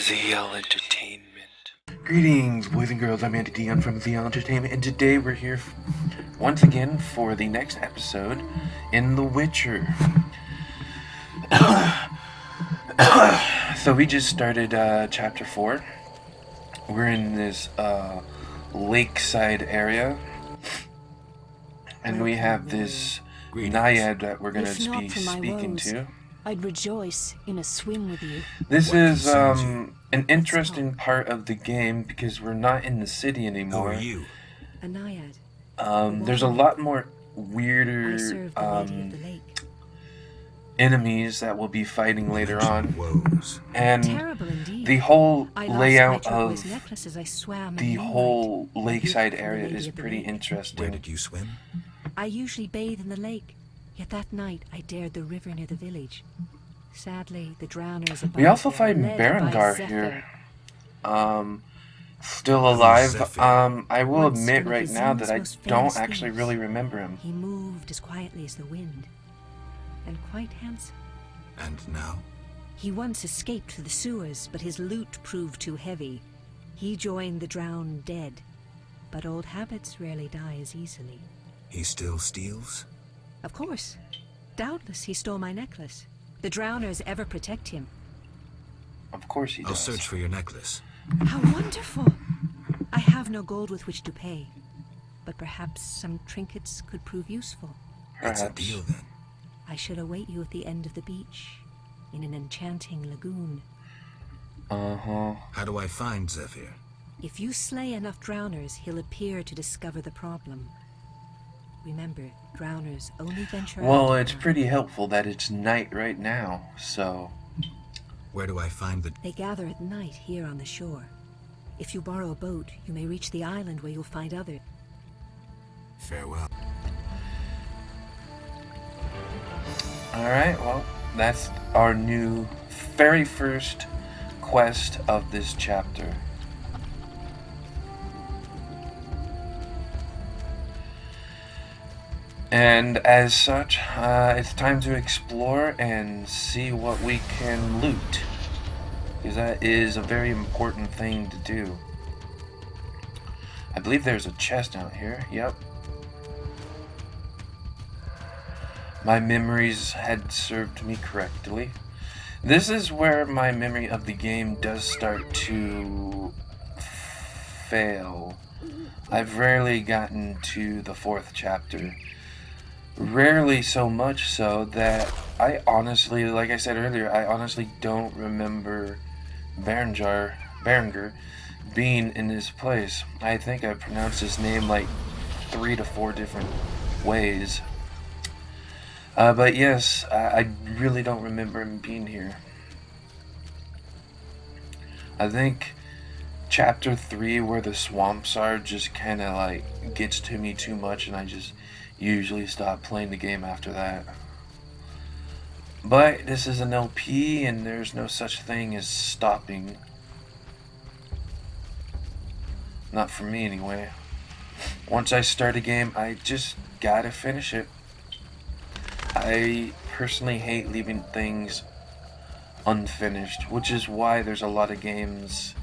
ZL Entertainment. Greetings, boys and girls. I'm Andy Dion from ZL Entertainment, and today we're here once again for the next episode in The Witcher. So we just started chapter 4. We're in this Lakeside area, and we have this naiad that we're going to be speaking to. I'd rejoice in a swim with you. This is an interesting part of the game because we're not in the city anymore. Who are you? A naiad. There's a lot more weirder I serve the lady of the lake. enemies that we'll be fighting later on. Woes. And Terrible indeed. the whole I lost layout my of turquoise necklace as I swam the in moonlight. whole lakeside Beautiful area lady is of the pretty lake. Where interesting. did you swim? I usually bathe in the lake, yet that night I dared the river near the village. Sadly, the drowners above We also there, find led by Berengar Zephyr, here. Still alive. Zephyr? I will Once admit one of right the now Zion's that I most don't famous actually thieves. really remember him. He moved as quietly as the wind, and quite handsome. And now? He once escaped through the sewers, but his loot proved too heavy. He joined the drowned dead, but old habits rarely die as easily. He still steals? Of course. Doubtless he stole my necklace. The drowners ever protect him. Of course he does. I'll search for your necklace. How wonderful! I have no gold with which to pay, but perhaps some trinkets could prove useful. It's a Perhaps. deal then. I shall await you at the end of the beach, in an enchanting lagoon. Uh-huh. How do I find Zephyr? If you slay enough drowners, he'll appear to discover the problem. Remember, drowners only venture out. Well, at it's night. pretty helpful that it's night right now, so... Where do I find the... They gather at night here on the shore. If you borrow a boat, you may reach the island where you'll find others. Farewell. Alright, well, that's our new, very first quest of this chapter. And as such, it's time to explore and see what we can loot. Because that is a very important thing to do. I believe there's a chest out here. Yep. My memories had served me correctly. This is where my memory of the game does start to fail. I've rarely gotten to the 4th chapter. Rarely so much so that I honestly, like I said earlier, I honestly don't remember Berengar being in this place. I think I pronounced his name like 3 to 4 different ways. But yes, I really don't remember him being here. I think chapter 3, where the swamps are, just kind of like gets to me too much, and I just usually stop playing the game after that. But this is an LP, and there's no such thing as stopping. Not for me, anyway. Once I start a game, I just gotta finish it. I personally hate leaving things unfinished, which is why there's a lot of games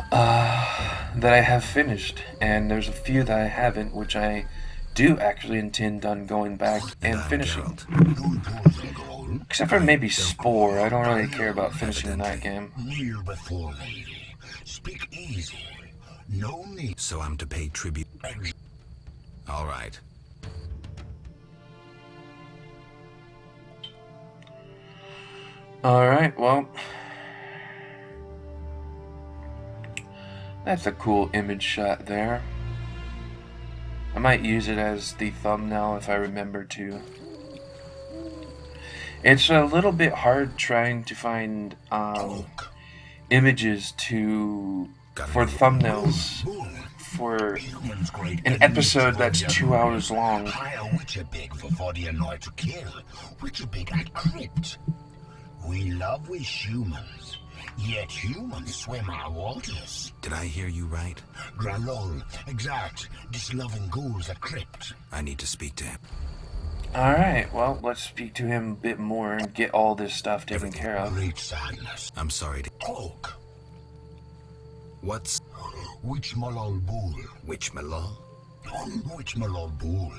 that I have finished, and there's a few that I haven't, which I do actually intend on going back and finishing. Geralt. Except for maybe Spore. I don't really care about finishing that game. Kneel before lady. Speak easy. No need. So I'm to pay tribute. All right. Alright, well, that's a cool image shot there. I might use it as the thumbnail if I remember to. It's a little bit hard trying to find images for thumbnails for an episode that's 2 hours long. Hire Witcher big for 40 a night to kill. Witcher big at crypt. We love we humans, yet humans swim our waters. Did I hear you right? Gralol, exact, this loving ghouls at crypt. I need to speak to him. Alright, well, let's speak to him a bit more and get all this stuff taken care of. Great sadness. I'm sorry to... Oak. What's... Which malol bull? Which Malol? Which malol bull?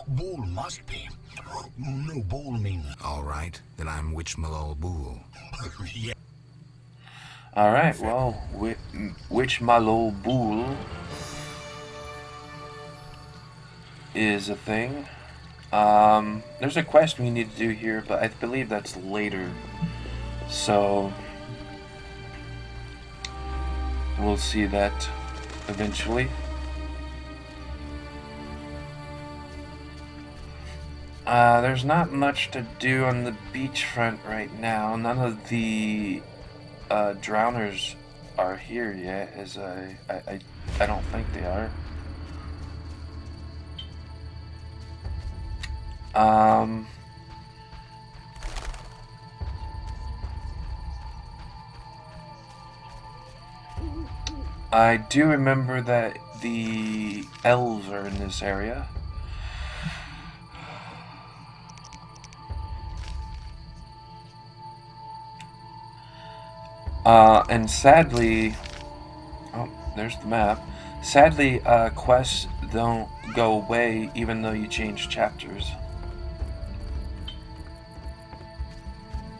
Bull must be. No, bull means... Alright, then I'm Which Malol Bool. Yeah. Alright, well, which Malol Bool is a thing. There's a quest we need to do here, but I believe that's later. So, we'll see that eventually. There's not much to do on the beachfront right now. None of the drowners are here yet, as I don't think they are. I do remember that the elves are in this area. And sadly, oh, there's the map. Sadly, quests don't go away even though you change chapters.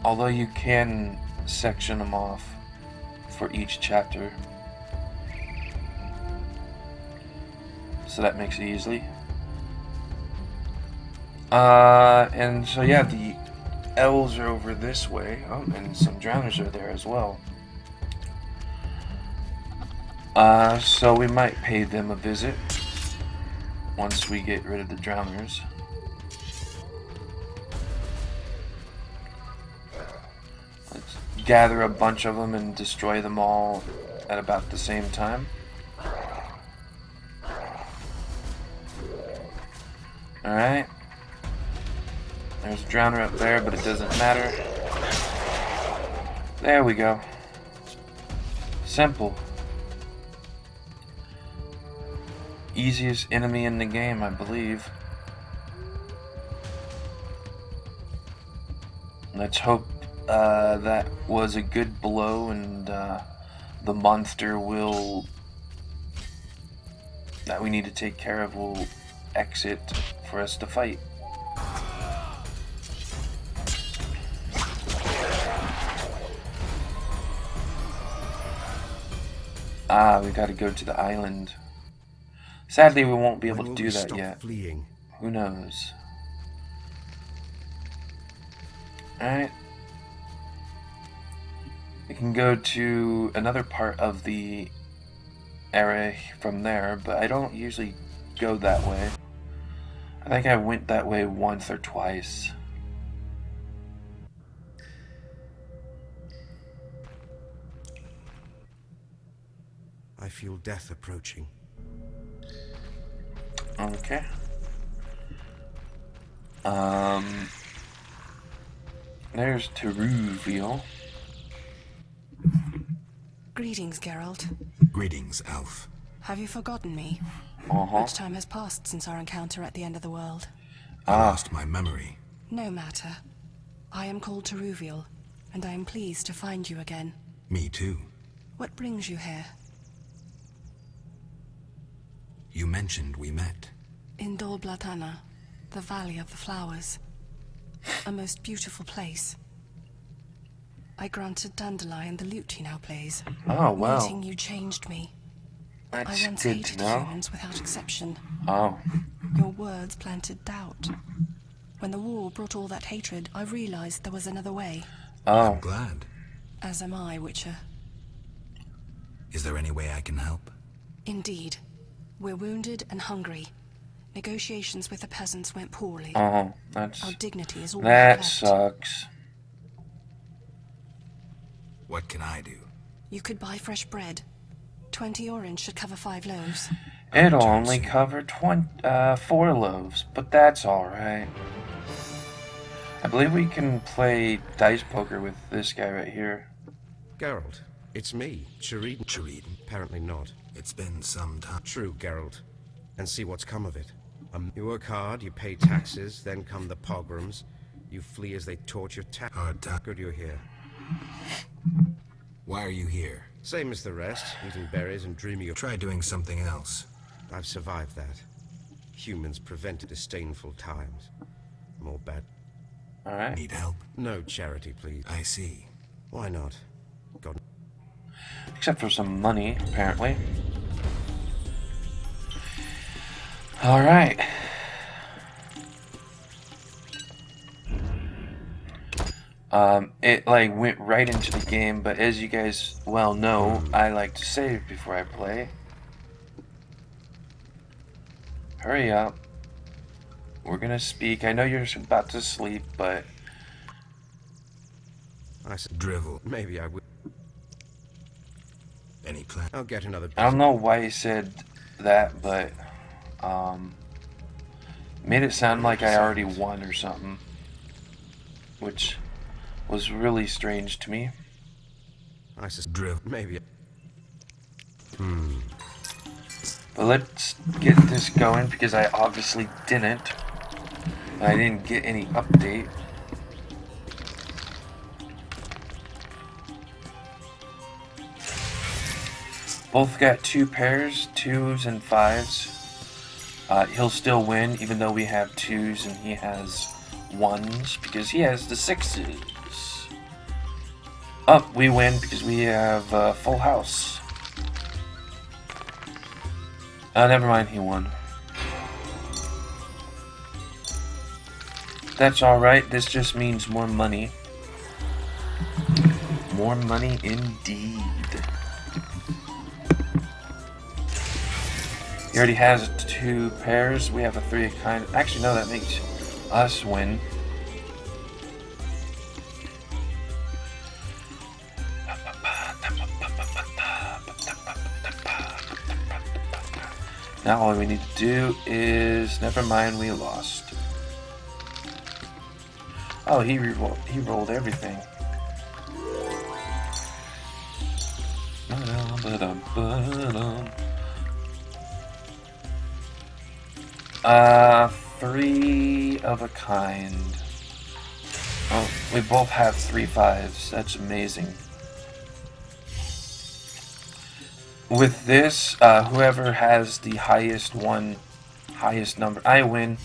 Although you can section them off for each chapter. So that makes it easy. And so yeah, the elves are over this way. Oh, and some drowners are there as well. So we might pay them a visit once we get rid of the drowners. Let's gather a bunch of them and destroy them all at about the same time. Alright. There's a drowner up there, but it doesn't matter. There we go. Simple. Easiest enemy in the game, I believe. Let's hope that was a good blow and the monster that we need to take care of will exit for us to fight. We gotta go to the island. Sadly, we won't be able to do that yet. Fleeing? Who knows? Alright. We can go to another part of the area from there, but I don't usually go that way. I think I went that way once or twice. I feel death approaching. Okay. There's Teruviel. Greetings, Geralt. Greetings, Elf. Have you forgotten me? Much time has passed since our encounter at the end of the world. I lost my memory. No matter. I am called Teruviel, and I am pleased to find you again. Me too. What brings you here? You mentioned we met. In Dol Blatana, the Valley of the Flowers. A most beautiful place. I granted Dandelion the lute he now plays. Oh, wow. Meeting you changed me. That's I once good hated to know. humans without exception. Oh. Your words planted doubt. When the war brought all that hatred, I realized there was another way. Oh. I'm glad. As am I, Witcher. Is there any way I can help? Indeed. We're wounded and hungry. Negotiations with the peasants went poorly. Oh, Our dignity is all that left. sucks. What can I do? You could buy fresh bread. 20 orange should cover 5 loaves. It'll only cover 4 loaves, but that's alright. I believe we can play dice poker with this guy right here. Geralt, it's me, Sheridan. Sheridan. Apparently not. It's been some time. True, Geralt. And see what's come of it. You work hard, you pay taxes, then come the pogroms. You flee as they torture Hard time. Good you're here. Why are you here? Same as the rest, eating berries and dreaming of... Try doing something else. I've survived that. Humans prevented disdainful times. More bad. Alright. Need help? No charity, please. I see. Why not? God. Except for some money, apparently. Alright. It like went right into the game, but as you guys well know, I like to save before I play. Hurry up. We're gonna speak. I know you're about to sleep, but... I said, Drivel. maybe I will. Any plan? I'll get another... I don't know why he said that, but... made it sound like I already won or something. Which was really strange to me. I said, Drivel. maybe... But let's get this going, because I obviously didn't. I didn't get any update. Both got 2 pairs, 2s and 5s. He'll still win, even though we have 2s and he has 1s, because he has the 6s. Oh, we win because we have full house. Never mind, he won. That's alright, this just means more money. More money indeed. He already has 2 pairs, we have a 3 of kind. Actually, no, that makes us win. Now all we need to do is... Never mind, we lost. Oh, he rolled everything. 3 of a kind. Oh, we both have 3 5s. That's amazing. With this, whoever has the highest number, I win.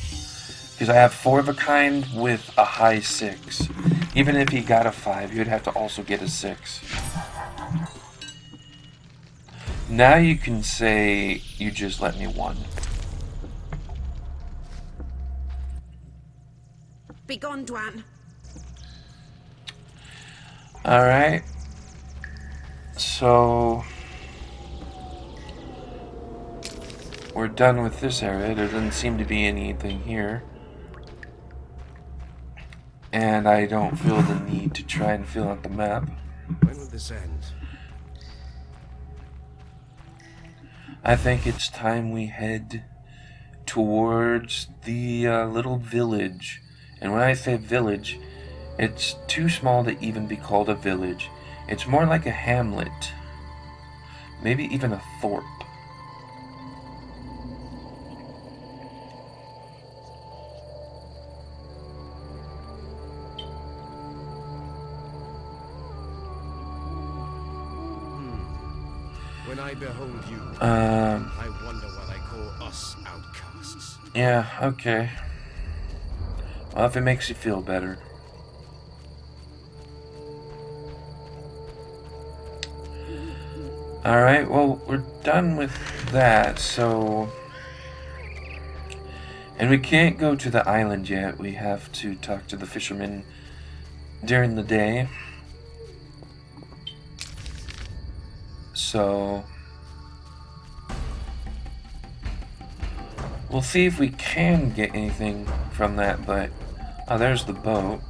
Because I have 4 of a kind with a high 6. Even if he got a 5, he would have to also get a 6. Now you can say, you just let me 1. Begone, Dwan. Alright. So... we're done with this area. There doesn't seem to be anything here. And I don't feel the need to try and fill out the map. When will this end? I think it's time we head towards the little village. And when I say village, it's too small to even be called a village. It's more like a hamlet. Maybe even a thorp. When I behold you, I wonder what I call us outcasts. Yeah, okay. Well, if it makes you feel better. Alright, well, we're done with that, so... And we can't go to the island yet. We have to talk to the fishermen during the day. So... we'll see if we can get anything from that, but... oh, there's the boat.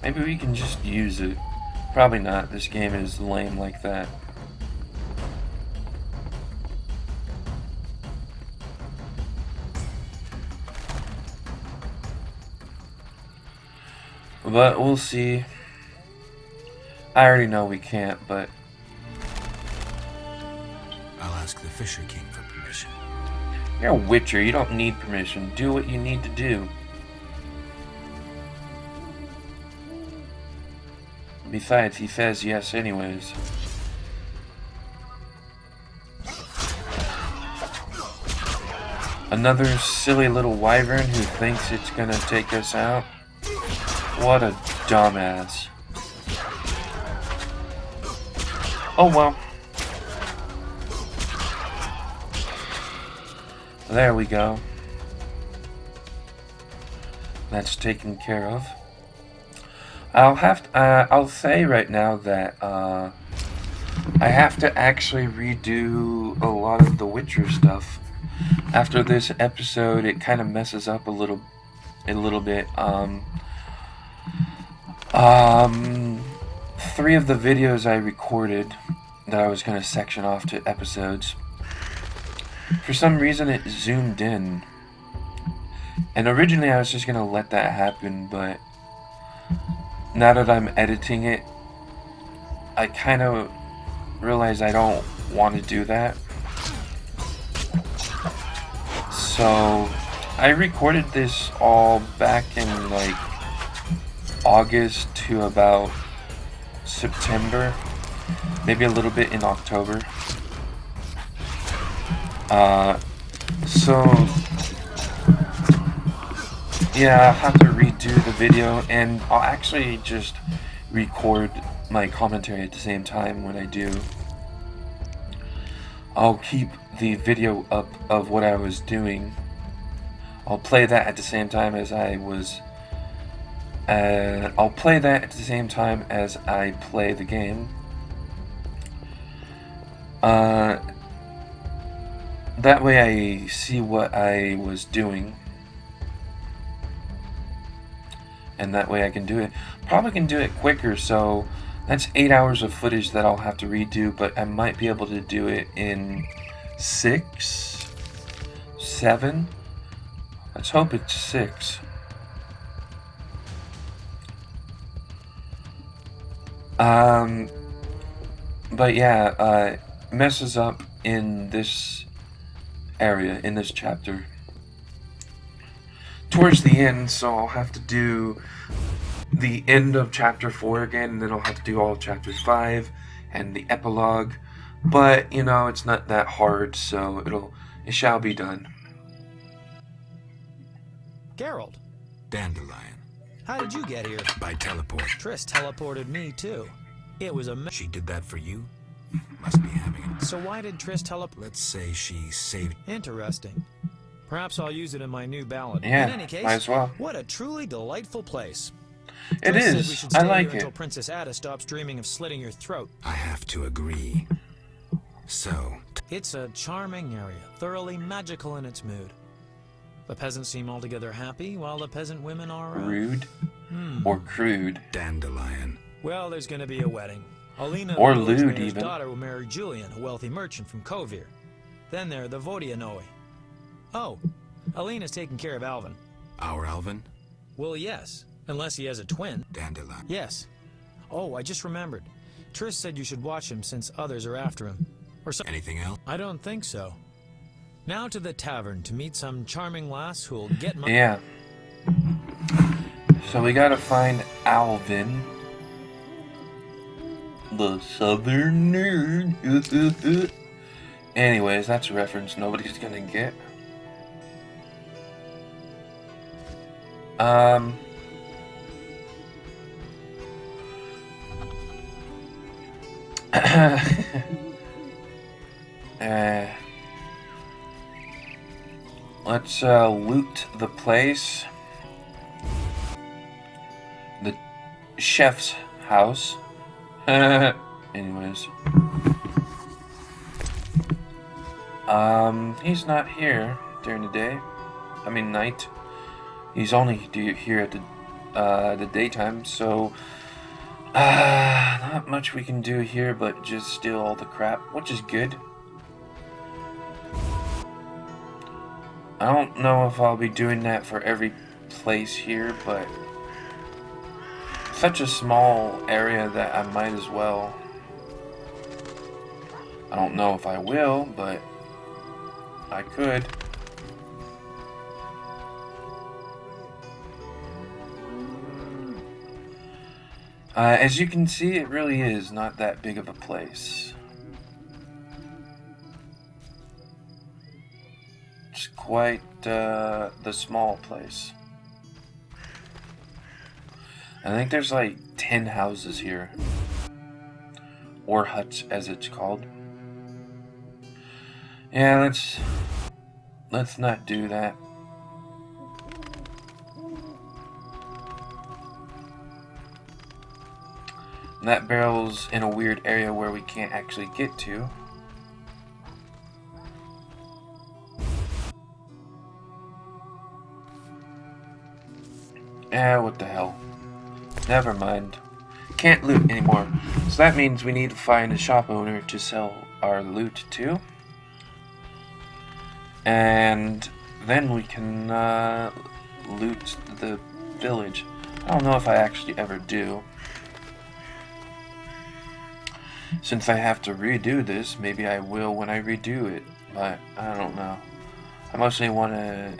Maybe we can just use it. Probably not. This game is lame like that. But we'll see. I already know we can't, but... I'll ask the Fisher King for permission. You're a witcher. You don't need permission. Do what you need to do. Besides, he says yes anyways. Another silly little wyvern who thinks it's gonna take us out. What a dumbass. Oh well. There we go. That's taken care of. I'll say right now that I have to actually redo a lot of the Witcher stuff. After this episode, it kind of messes up a little bit. 3 of the videos I recorded that I was going to section off to episodes, for some reason it zoomed in. And originally I was just going to let that happen, but now that I'm editing it, I kind of realize I don't want to do that. So I recorded this all back in like August to about September, maybe a little bit in October. So yeah, I'll have to redo the video, and I'll actually just record my commentary at the same time when I do. I'll keep the video up of what I was doing. I'll play that at the same time as I play the game. That way I see what I was doing. And that way I can do it. Probably can do it quicker, so that's 8 hours of footage that I'll have to redo, but I might be able to do it in 6, 7. Let's hope it's 6. But yeah, messes up in this area, in this chapter. Towards the end, so I'll have to do the end of chapter 4 again, and then I'll have to do all of chapter 5 and the epilogue. But you know, it's not that hard, so it shall be done. Geralt, Dandelion. how did you get here? By teleport. Triss teleported me too. It was a She did that for you? Must be having it. So why did Triss teleport? Let's say she saved... Interesting. Perhaps I'll use it in my new ballad. Yeah, In any case, might as well. What a truly delightful place. It Triss said we is. should I stay like here until it. Princess Ada stops dreaming of slitting your throat. I have to agree. So, It's a charming area, thoroughly magical in its mood. The peasants seem altogether happy, while the peasant women are... Rude. Or crude. Dandelion. Well, there's going to be a wedding. Alina, Or the village lewd, mayor's even. daughter, will marry Julian, a wealthy merchant from Kovir. Then there are the Vodianoi. Oh, Alina's taking care of Alvin. Our Alvin? Well, yes, unless he has a twin. Dandelion. Yes. Oh, I just remembered. Triss said you should watch him since others are after him. Or something. Anything else? I don't think so. Now to the tavern to meet some charming lass who'll get my... Yeah. So we gotta find Alvin. The Southern Nerd. Anyways, that's a reference nobody's gonna get. Let's loot the place. The chef's house. Anyways. He's not here during the day. I mean night. He's only here at the daytime, so not much we can do here but just steal all the crap, which is good. I don't know if I'll be doing that for every place here, but such a small area that I might as well. I don't know if I will, but I could. As you can see, it really is not that big of a place. It's quite the small place. I think there's like 10 houses here. Or huts, as it's called. Yeah, let's not do that. And that barrel's in a weird area where we can't actually get to. What the hell. Never mind. Can't loot anymore. So that means we need to find a shop owner to sell our loot to. And then we can loot the village. I don't know if I actually ever do. Since I have to redo this, maybe I will when I redo it. But I don't know. I mostly want to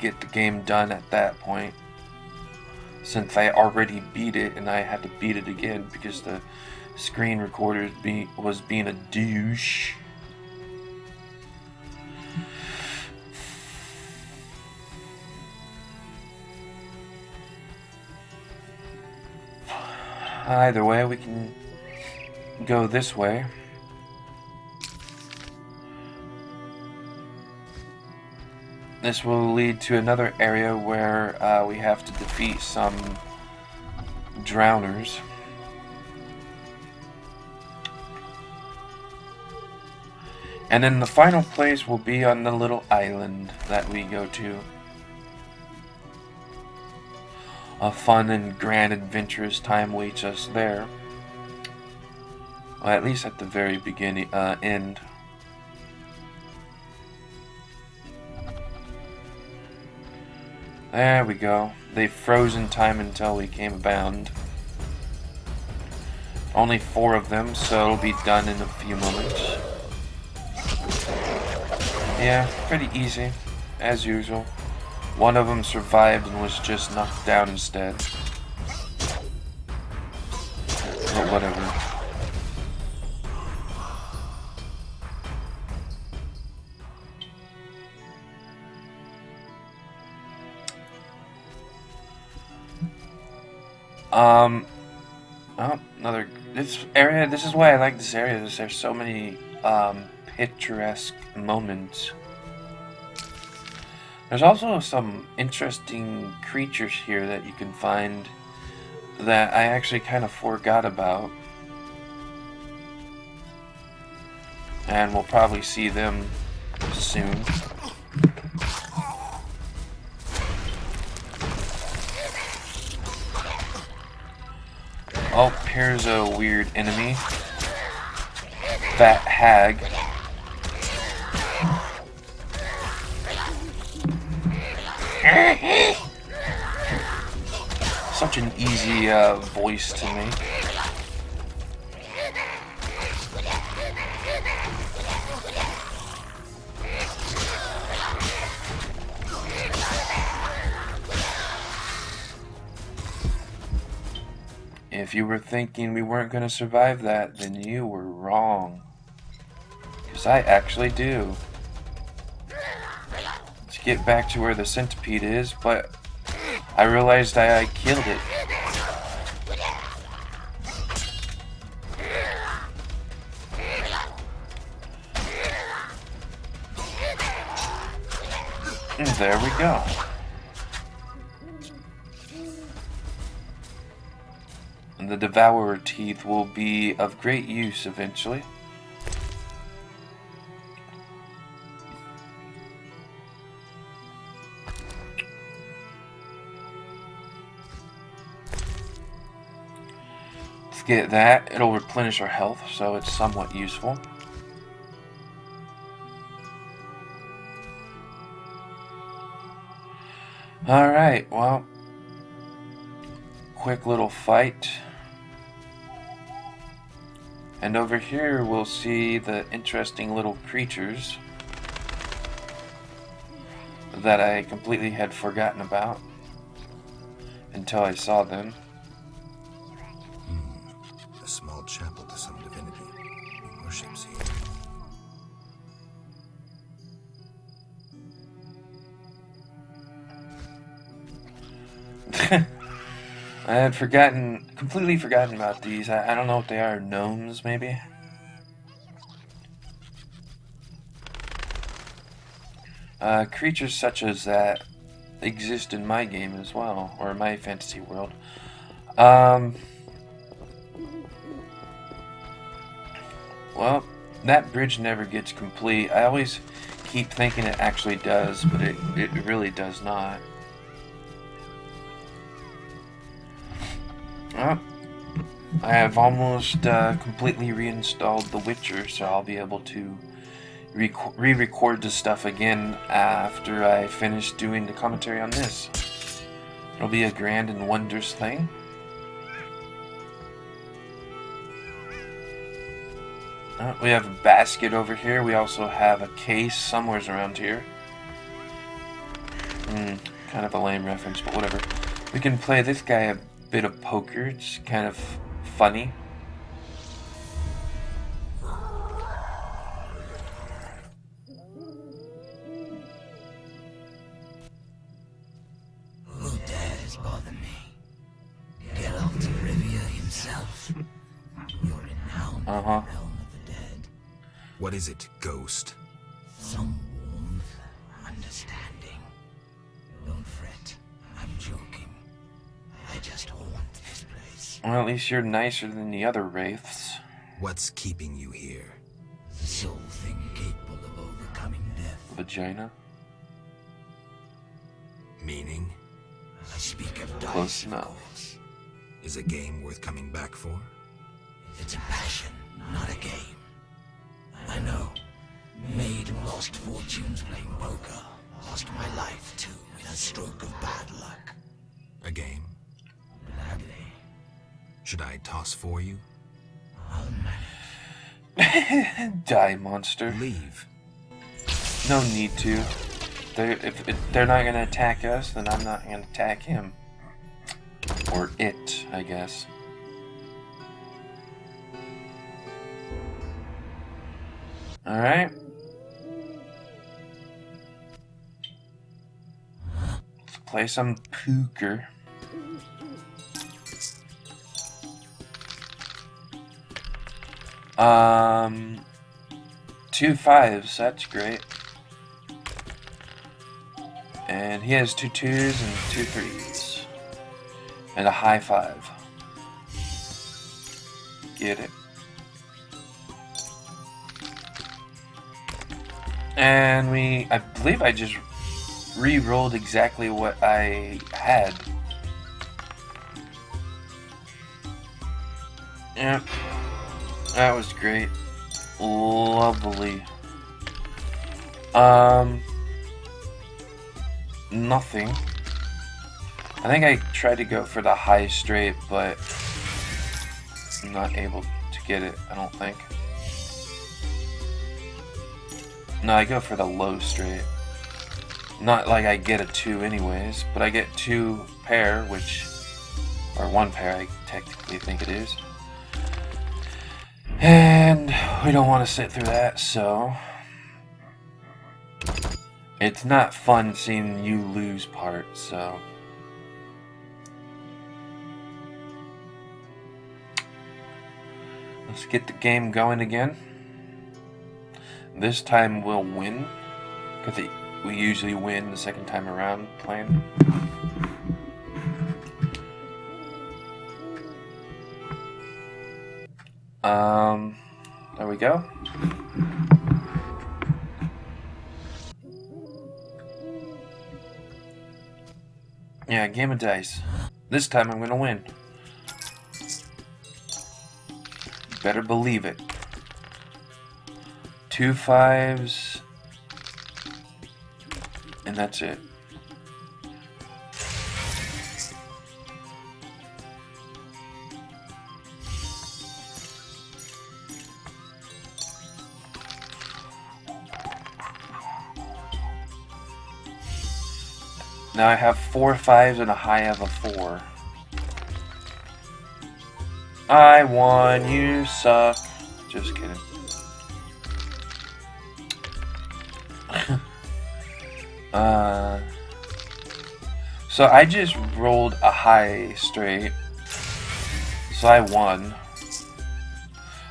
get the game done at that point. Since I already beat it and I had to beat it again because the screen recorder was being a douche. Either way, we can go this way. This will lead to another area where we have to defeat some drowners. And then the final place will be on the little island that we go to. A fun and grand adventurous time waits us there. Well, at least at the very beginning, end. There we go. They've frozen time until we came abound. Only 4 of them, so it'll be done in a few moments. Yeah, pretty easy, as usual. One of them survived and was just knocked down instead. But whatever. Oh, this is why I like this area. There's so many, picturesque moments. There's also some interesting creatures here that you can find that I actually kind of forgot about. And we'll probably see them soon. Oh, here's a weird enemy. Fat hag. Such an easy voice to make. If you were thinking we weren't going to survive that, then you were wrong. Because I actually do. Let's get back to where the centipede is, but I realized I killed it. And there we go. And the devourer teeth will be of great use eventually. Let's get that. It'll replenish our health, so it's somewhat useful. Alright, well, quick little fight. And over here we'll see the interesting little creatures that I completely had forgotten about until I saw them. small chapel to some divinity who worships here. I had completely forgotten about these. I don't know what they are. Gnomes, maybe? Creatures such as that exist in my game as well, or my fantasy world. Well, that bridge never gets complete. I always keep thinking it actually does, but it really does not. Well, I have almost completely reinstalled The Witcher, so I'll be able to re-record the stuff again after I finish doing the commentary on this. It'll be a grand and wondrous thing. We have a basket over here. We also have a case somewhere around here. Kind of a lame reference, but whatever. We can play this guy a bit of poker. It's kind of funny. Who dares bother me? Geralt of Rivia himself. Your renowned realm of the dead. What is it, ghost? Some warmth, understanding. Don't fret, I'm joking. I just haunt this place. Well, at least you're nicer than the other wraiths. What's keeping you here? The sole thing capable of overcoming death. Vagina? Meaning? I speak of dice, Close of enough. course. Is a game worth coming back for? It's a passion, not a game. I know. Made lost fortunes playing poker. Lost my life, too, in a stroke of bad luck. A game? Gladly. Should I toss for you? I'll manage. Die, monster. Leave. No need to. If they're not gonna attack us, then I'm not gonna attack him. Or it, I guess. Alright. Let's play some poker. Two fives, that's great. And he has 2 2s and 2 3s. And a high 5. Get it. And I believe I just re-rolled exactly what I had. Yep. That was great. Lovely. Nothing. I think I tried to go for the high straight, but I'm not able to get it, I don't think. No, I go for the low straight. Not like I get a 2 anyways, but I get 2 pair, or 1 pair I technically think it is. And we don't want to sit through that, so it's not fun seeing you lose parts, so let's get the game going again. This time we'll win, because we usually win the second time around playing. There we go. Yeah, game of dice. This time I'm gonna win. Better believe it. 2 5s. And that's it. Now I have 4 5s and a high of a 4. I won, you suck. Just kidding. So I just rolled a high straight. So I won.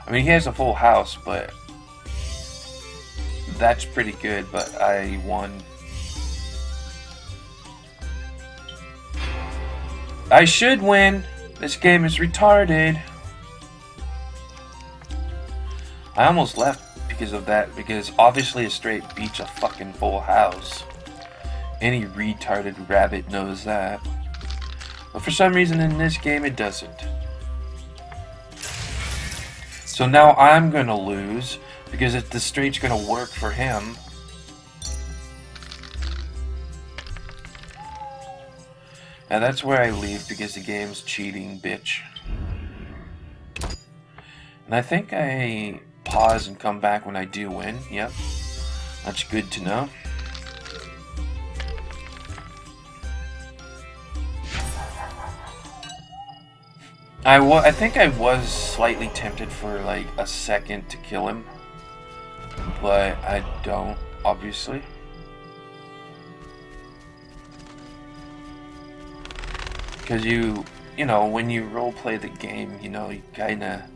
I mean, he has a full house, but that's pretty good, but I won. I should win. This game is retarded. I almost left because of that, because obviously a straight beats a fucking full house. Any retarded rabbit knows that. But for some reason in this game it doesn't. So now I'm gonna lose, because if the straight's gonna work for him. And that's where I leave, because the game's cheating, bitch. And I think I pause and come back when I do win. Yep. That's good to know. I think I was slightly tempted for like a second to kill him. But I don't, obviously. Because you know, when you roleplay the game, you know, you kinda...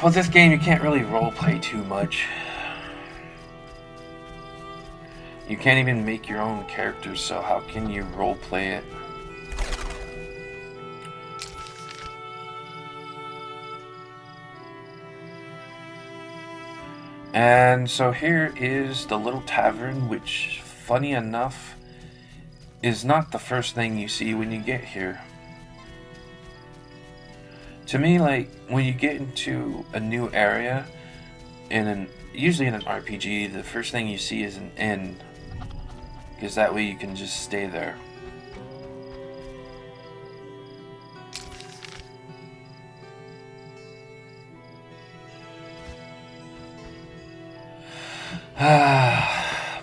With this game, you can't really roleplay too much. You can't even make your own characters, so how can you roleplay it? And so here is the little tavern, which, funny enough, is not the first thing you see when you get here. To me, like, when you get into a new area, usually in an RPG, the first thing you see is an inn. Because that way you can just stay there.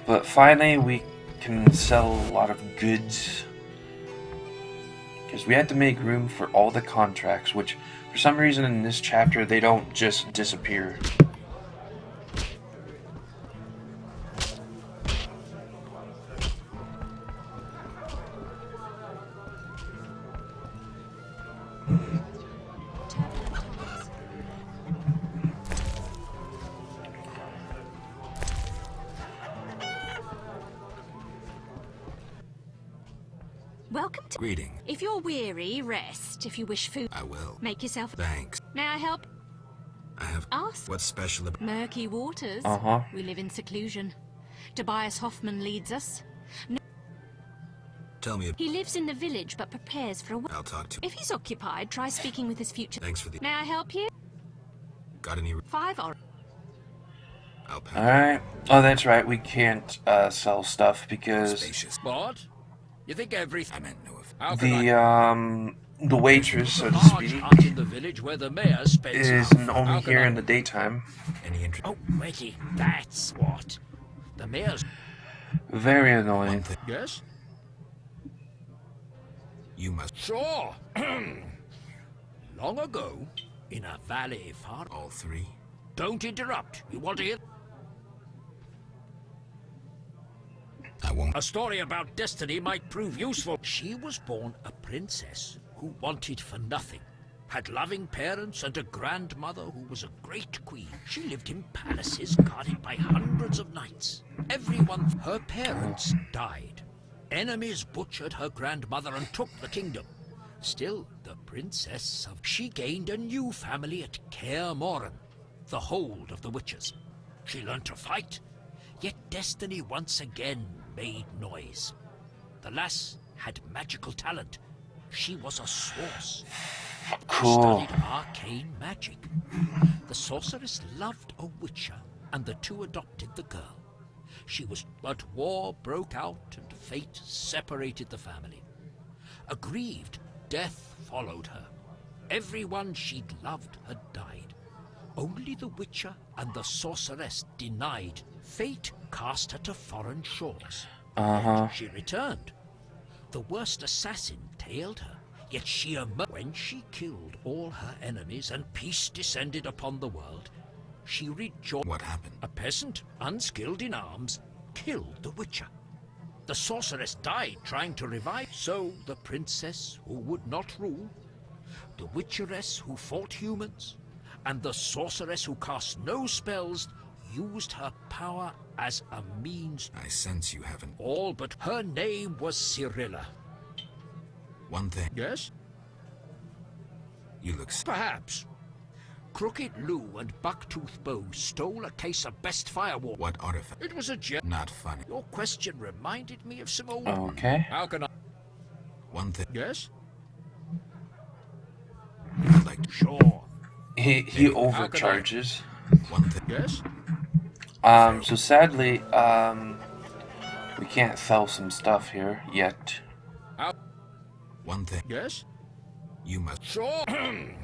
But finally we can sell a lot of goods. Because we had to make room for all the contracts, which for some reason in this chapter they don't just disappear. Welcome to... Greeting. If you're weary, rest. If you wish food, I will. make yourself... Thanks. May I help? I have... Ask. What's special about... Murky waters. Uh-huh. We live in seclusion. Tobias Hoffman leads us. No, Tell me... he lives in the village, but prepares for a... I'll talk to... If he's occupied, try speaking with his future... Thanks for the... May I help you? Got any... 5 or... I'll pass. Alright. Oh, that's right, we can't sell stuff because Spacious. What? You think everything... I meant no offense. How can the waitress, so to large speak, hut in the village where the mayor spends is half. only How can here I- in the daytime. Any interest? Oh, Reggie, that's what. The mayor's... Very One annoying. thing. Yes? You must... Sure. Long ago, in a valley far... All three? Don't interrupt. You want to hear? I won't... A story about destiny might prove useful. She was born a princess who wanted for nothing. Had loving parents and a grandmother who was a great queen. She lived in palaces guarded by hundreds of knights. Everyone... Her parents died. Enemies butchered her grandmother and took the kingdom. Still, the princess of... She gained a new family at Kaer Morhen, the hold of the witches. She learned to fight, yet destiny once again made noise. The lass had magical talent. She was a source. Cool. Studied arcane magic. The sorceress loved a witcher, and the two adopted the girl. But war broke out, and fate separated the family. Aggrieved, death followed her. Everyone she'd loved had died. Only the witcher and the sorceress denied. Fate cast her to foreign shores. Uh-huh. She returned. The worst assassin tailed her, yet she emerged when when she killed all her enemies and peace descended upon the world, she rejoiced. What happened? A peasant, unskilled in arms, killed the Witcher. The sorceress died trying to revive, so the princess who would not rule, the Witcheress who fought humans, and the sorceress who cast no spells used her power as a means. I sense you haven't. All but her name was Cyrilla. One thing. Yes? You look. Perhaps. Crooked Lou and Bucktooth Bow stole a case of best firewall. What artifact? It was a gem. Not funny. Your question reminded me of some old... Okay. How can I... One thing. Yes? Like. Sure. He overcharges. One thing. Yes? So sadly, we can't sell some stuff here yet. One thing. Yes? You must. Sure.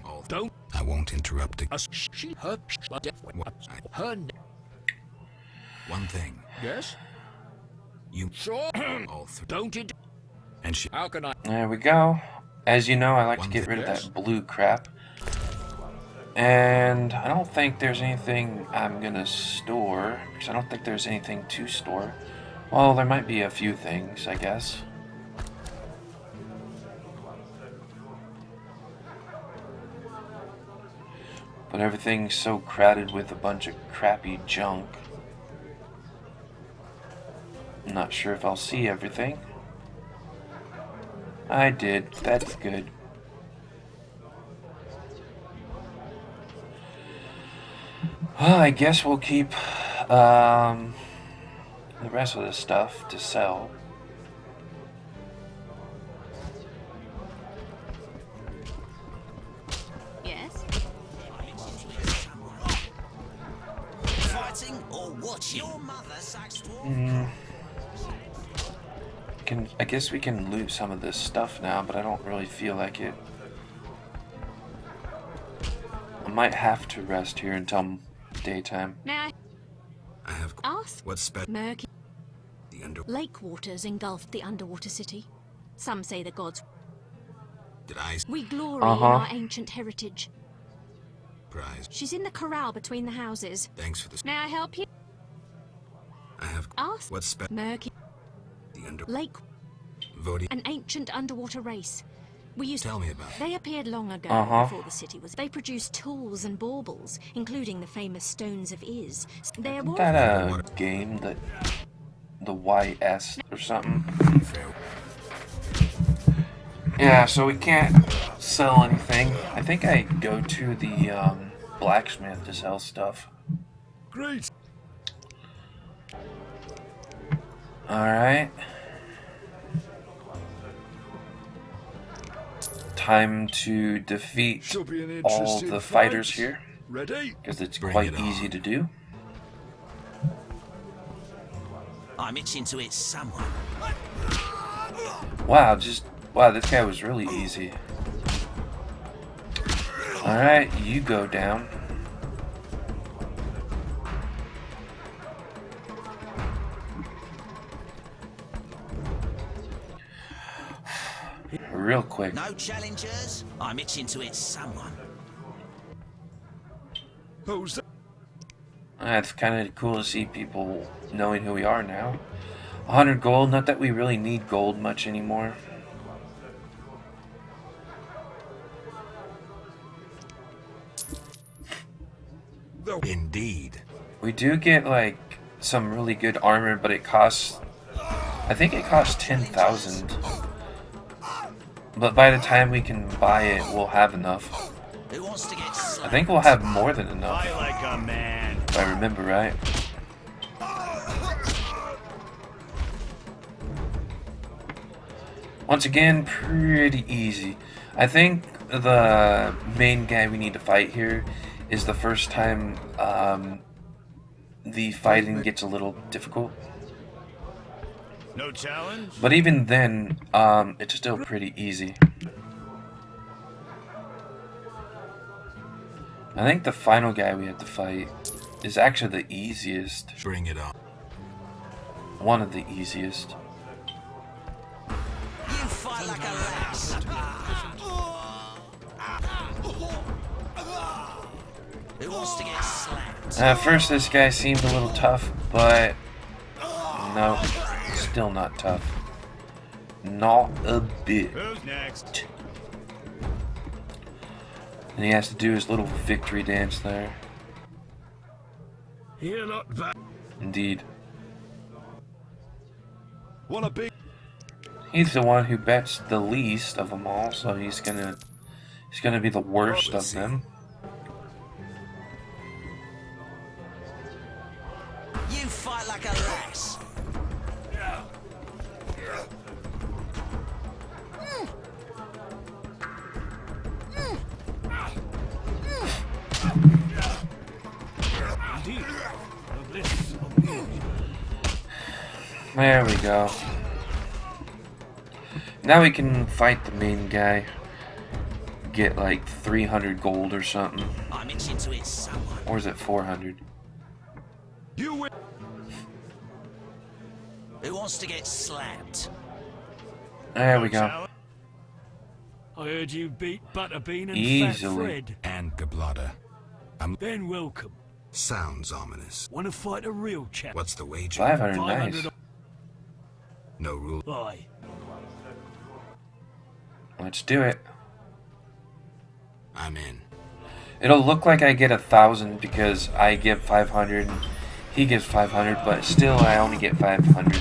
All. Don't... I won't interrupt. She... Her... Her... One thing. Yes? You. Sure. All three. Don't it... And she. How can I... There we go. As you know, I like to One get thing. rid of Yes. that blue crap. And I don't think there's anything I'm gonna store, because I don't think there's anything to store. Well, there might be a few things, I guess. But everything's so crowded with a bunch of crappy junk. I'm not sure if I'll see everything. I did. That's good. Well, I guess we'll keep the rest of the stuff to sell. Yes? Fighting or watching? Your mother sucks I guess we can loot some of this stuff now, but I don't really feel like it. I might have to rest here until daytime. Now, I have. ask. What's special? Murky The under. lake waters engulfed the underwater city. Some say the gods. Did I We glory Uh-huh. in our ancient heritage. prize? She's in the corral between the houses. Thanks for this. May I help you? I have. Ask. What's special? Murky The under. lake, Voting. an ancient underwater race. We used Tell me about. They appeared long ago, Uh-huh. before the city was. They produced tools and baubles, including the famous stones of Iz. They're Isn't that a game that the YS or something? Yeah, so we can't sell anything. I think I go to the blacksmith to sell stuff. Great. Alright. Time to defeat Should be an all interesting the fighters fight. here, Ready? because it's Bring quite it on. easy to do. I'm itching to hit someone. Wow, this guy was really easy. Alright, you go down. Real quick. No challengers? I'm itching to hit someone. Who's that? It's kind of cool to see people knowing who we are now. 100 gold, not that we really need gold much anymore. Indeed. We do get like some really good armor, but it costs, I think it costs 10,000. But by the time we can buy it, we'll have enough. Who wants to get I slapped? think we'll have more than enough, like a man. if I remember right. Once again, pretty easy. I think the main guy we need to fight here is the first time the fighting gets a little difficult. No challenge? But even then, it's still pretty easy. I think the final guy we have to fight is actually the easiest. Bring it on. One of the easiest. You fight like a lass. Who wants to get slapped? At first, this guy seemed a little tough, but no, still not tough. Not a bit. Who's next? And he has to do his little victory dance there. You're not bad. Indeed. Wanna be? He's the one who bets the least of them all, so he's gonna be the worst of them. You fight like a lass. There we go. Now we can fight the main guy. Get like 300 gold or something. I'm itching to hit someone. Or is it 400? You win. Who wants to get slapped? There we go. I heard you beat Butterbean and Easily. Fat Fred. And Gablada. Then welcome. Sounds ominous. Want to fight a real chap? What's the wager? 500, nice. No rule. Aye. Let's do it. I'm in. It'll look like I get 1,000 because I give 500 and he gives 500, but still I only get 500.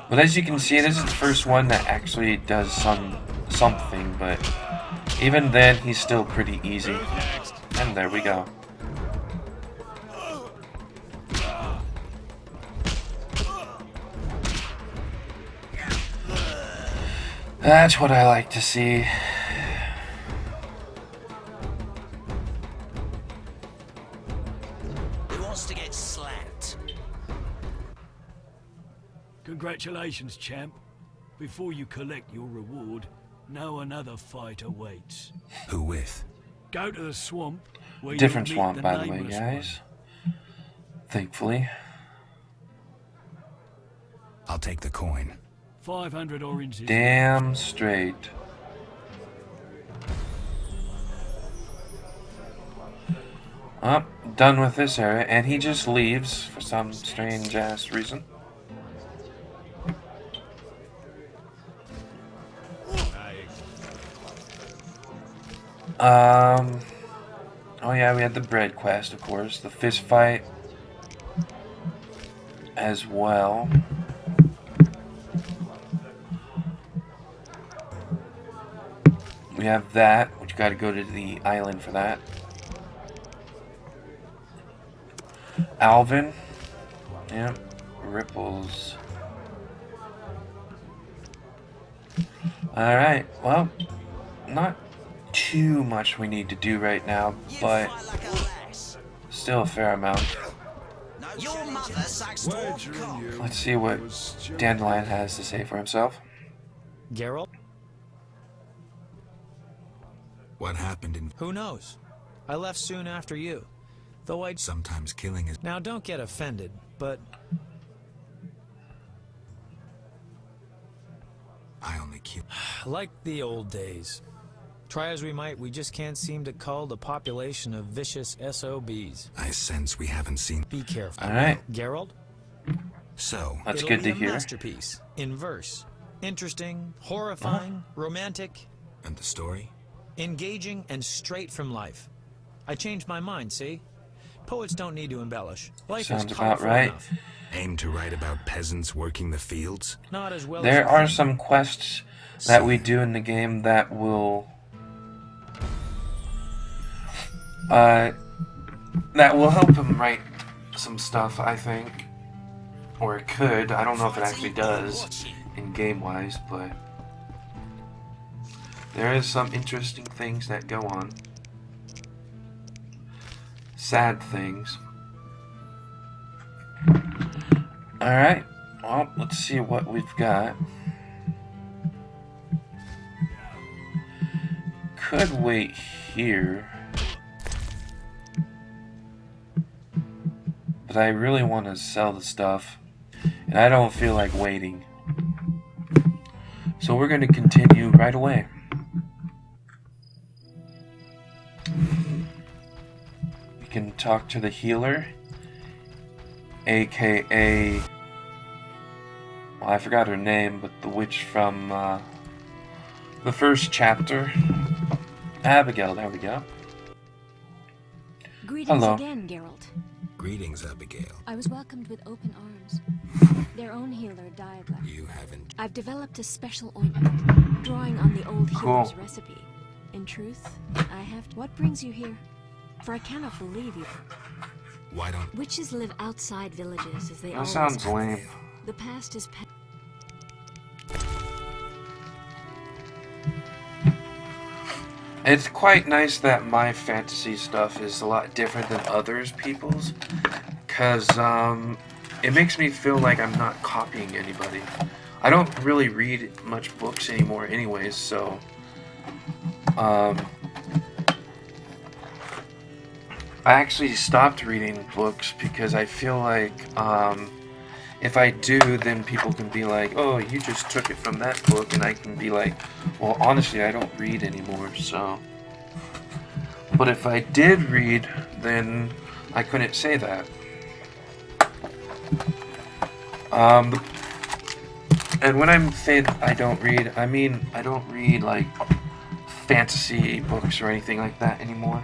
But as you can see, this is the first one that actually does something, but even then he's still pretty easy. And there we go. That's what I like to see. Who wants to get slapped? Congratulations, champ. Before you collect your reward, know another fight awaits. Who with? Go to the swamp. Where Different you'll meet swamp, by the way, nameless guys. Thankfully. I'll take the coin. 500 oranges. Damn straight. Oh, done with this area, and he just leaves for some strange ass reason. Oh yeah, we had the bread quest, of course. The fist fight as well. We have that, which got to go to the island for that. Alvin. Yep. Ripples. Alright, well, not too much we need to do right now, but still a fair amount. Your mother sucks dog cock. Let's see what Dandelion has to say for himself. Geralt? What happened in... Who knows? I left soon after you. Though I... Sometimes killing is... Now don't get offended, but... I only kill... Like the old days. Try as we might, we just can't seem to cull the population of vicious SOBs. I sense we haven't seen... Be careful. Alright. Geralt? So... That's It'll good be to a hear. masterpiece. In verse. Interesting, horrifying, romantic, And the story? engaging, and straight from life. I changed my mind, see? Poets don't need to embellish. Life Sounds is about colorful right. enough. Aim to write about peasants working the fields? Not as well There as are some quests that we do in the game that will help him write some stuff, I think. Or it could. I don't know if it actually does in game-wise, but there is some interesting things that go on. Sad things. Alright, well, let's see what we've got. Could wait here. But I really want to sell the stuff. And I don't feel like waiting. So we're going to continue right away. can talk to the healer, aka, well, I forgot her name, but the witch from the first chapter. Abigail, there we go. Greetings Hello. again, Geralt. Greetings, Abigail. I was welcomed with open arms. Their own healer died last. You haven't. I've developed a special ointment, drawing on the old healer's Cool. recipe. In truth, I have to... What brings you here? For I cannot believe you. Why don't Witches live outside villages, as they That always sounds have. lame. The past is past. It's quite nice that my fantasy stuff is a lot different than others people's, because it makes me feel like I'm not copying anybody. I don't really read much books anymore anyways, so I actually stopped reading books because I feel like if I do, then people can be like, oh, you just took it from that book, and I can be like, well, honestly, I don't read anymore, so. But if I did read, then I couldn't say that. And when I'm saying I don't read, I mean I don't read like fantasy books or anything like that anymore.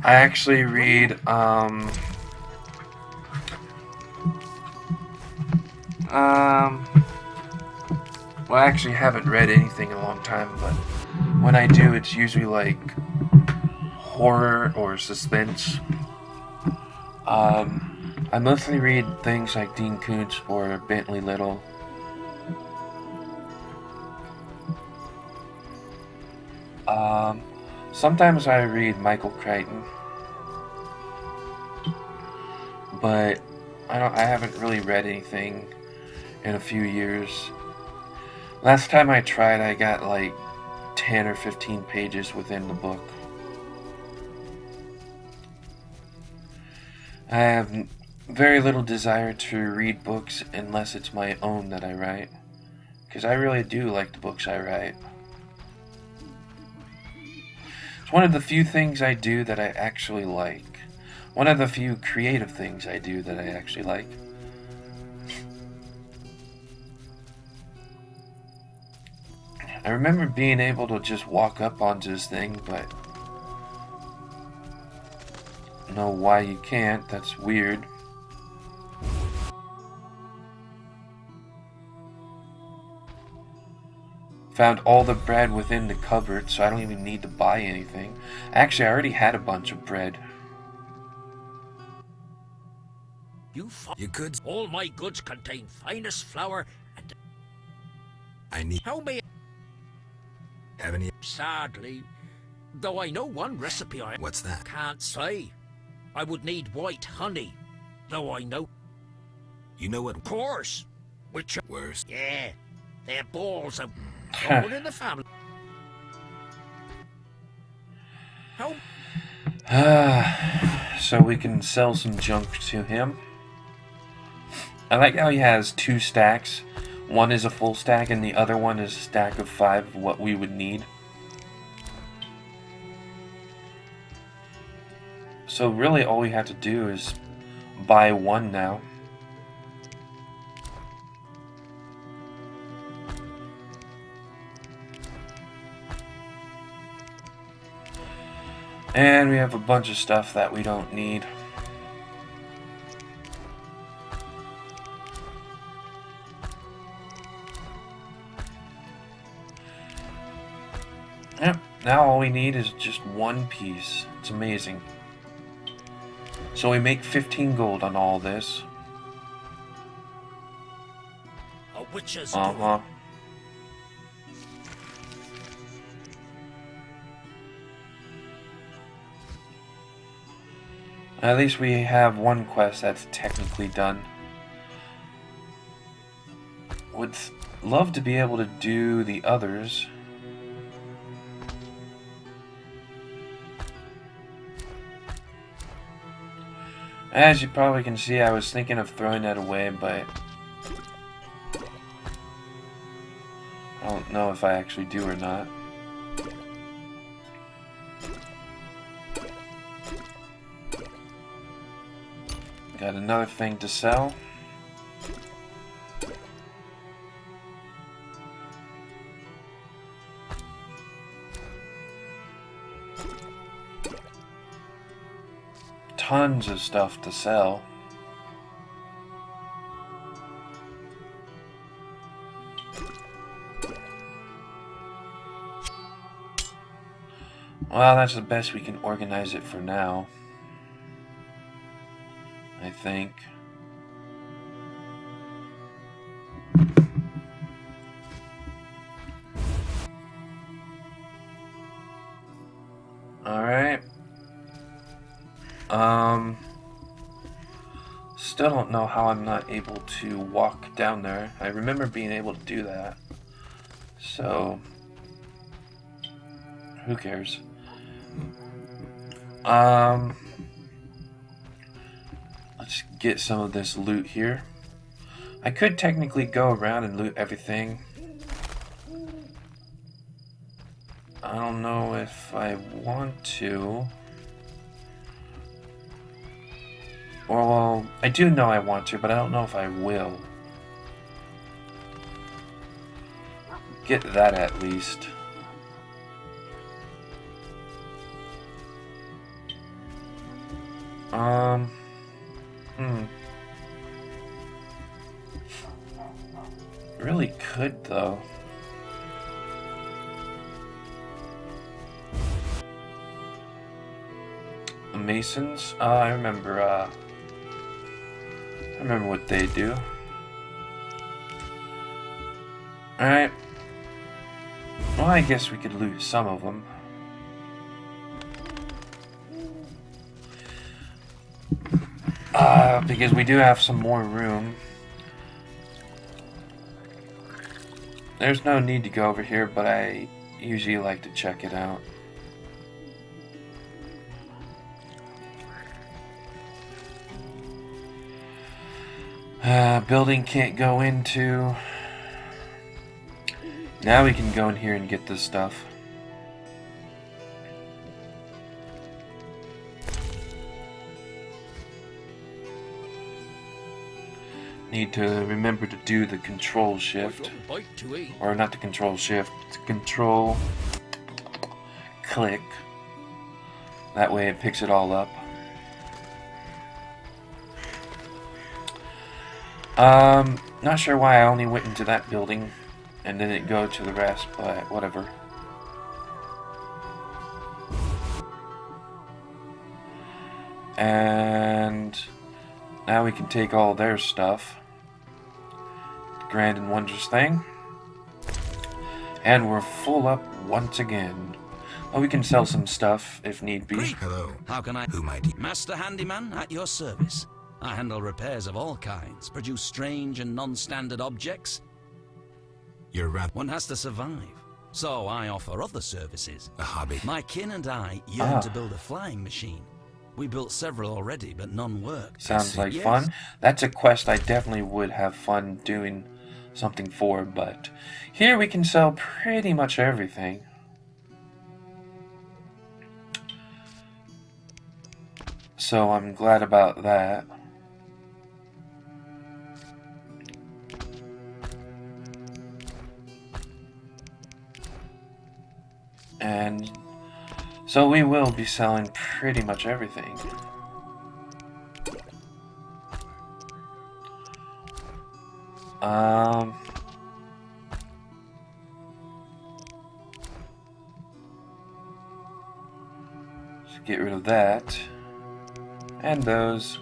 I actually read well, I actually haven't read anything in a long time, but when I do, it's usually like horror or suspense. I mostly read things like Dean Koontz or Bentley Little. Sometimes I read Michael Crichton, but I haven't really read anything in a few years. Last time I tried, I got like 10 or 15 pages within the book. I have very little desire to read books unless it's my own that I write, because I really do like the books I write. It's one of the few things I do that I actually like. One of the few creative things I do that I actually like. I remember being able to just walk up onto this thing, but I don't know why you can't. That's weird. Found all the bread within the cupboard, so I don't even need to buy anything. Actually, I already had a bunch of bread. You could. All my goods contain finest flour and... I need. How may I... Have any? Sadly, though I know one recipe I... What's that? Can't say. I would need white honey, though I know... You know what? Of course. Which... Worse. Yeah. They're balls of... All in the family. How... So we can sell some junk to him. I like how he has 2 stacks. One is a full stack and the other one is a stack of 5 of what we would need. So really all we have to do is buy 1 now. And we have a bunch of stuff that we don't need. Yep, now all we need is just 1 piece. It's amazing. So we make 15 gold on all this. A witch's Uh-huh. At least we have 1 quest that's technically done. Would love to be able to do the others. As you probably can see, I was thinking of throwing that away, but I don't know if I actually do or not. Got another thing to sell. Tons of stuff to sell. Well, that's the best we can organize it for now, I think. Alright. Still don't know how I'm not able to walk down there. I remember being able to do that. So, who cares? Let's get some of this loot here. I could technically go around and loot everything. I don't know if I want to. Or, well, I do know I want to, but I don't know if I will. Get that at least. Really could, though. The Masons? I remember what they do. Alright. Well, I guess we could loot some of them. Because we do have some more room. There's no need to go over here, but I usually like to check it out. Building can't go into. Now we can go in here and get this stuff. Need to remember to do the control shift. Or not the control shift, control click. That way it picks it all up. Not sure why I only went into that building and didn't go to the rest, but whatever. And now we can take all their stuff. Grand and wondrous thing. And we're full up once again. Well, we can sell some stuff if need be. Hello. How can I? Who might? Master Handyman at your service. I handle repairs of all kinds, produce strange and non-standard objects. You're right. One has to survive. So I offer other services. A hobby. My kin and I yearn to build a flying machine. We built several already, but none work. Sounds like fun. That's a quest I definitely would have fun doing something for, but here we can sell pretty much everything. So I'm glad about that. And so we will be selling pretty much everything. Let's get rid of that. And those.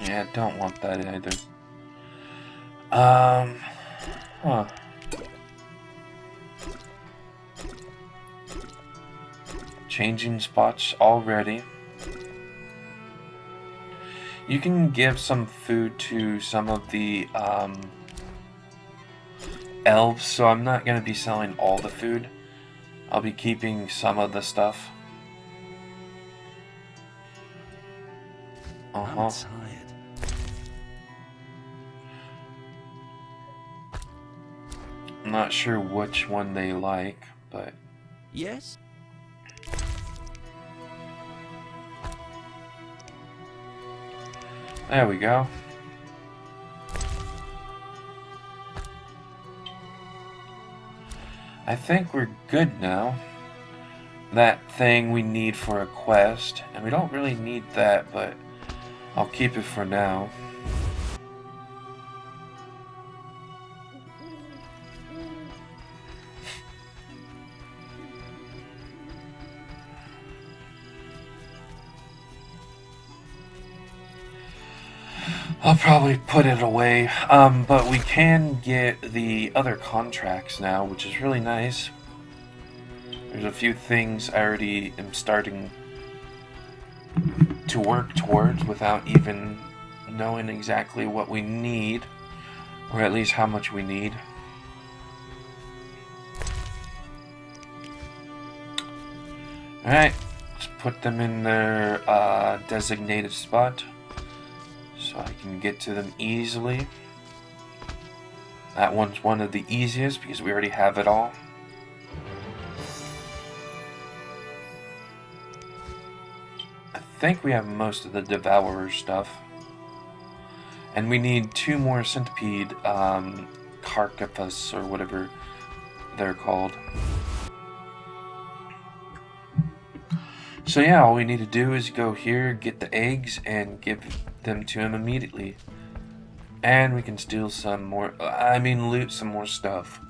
Yeah, don't want that either. Changing spots already. You can give some food to some of the elves, so I'm not going to be selling all the food. I'll be keeping some of the stuff. Uh-huh. I'm tired. I'm not sure which one they like, but... Yes? There we go. I think we're good now. That thing we need for a quest, and we don't really need that, but I'll keep it for now. I'll probably put it away, but we can get the other contracts now, which is really nice. There's a few things I already am starting to work towards without even knowing exactly what we need, or at least how much we need. Alright, let's put them in their designated spot, so I can get to them easily. That one's one of the easiest because we already have it all. I think we have most of the Devourer stuff. And we need 2 more centipede carcaphus or whatever they're called. So yeah, all we need to do is go here, get the eggs, and give them to him immediately. And we can steal some more, loot some more stuff.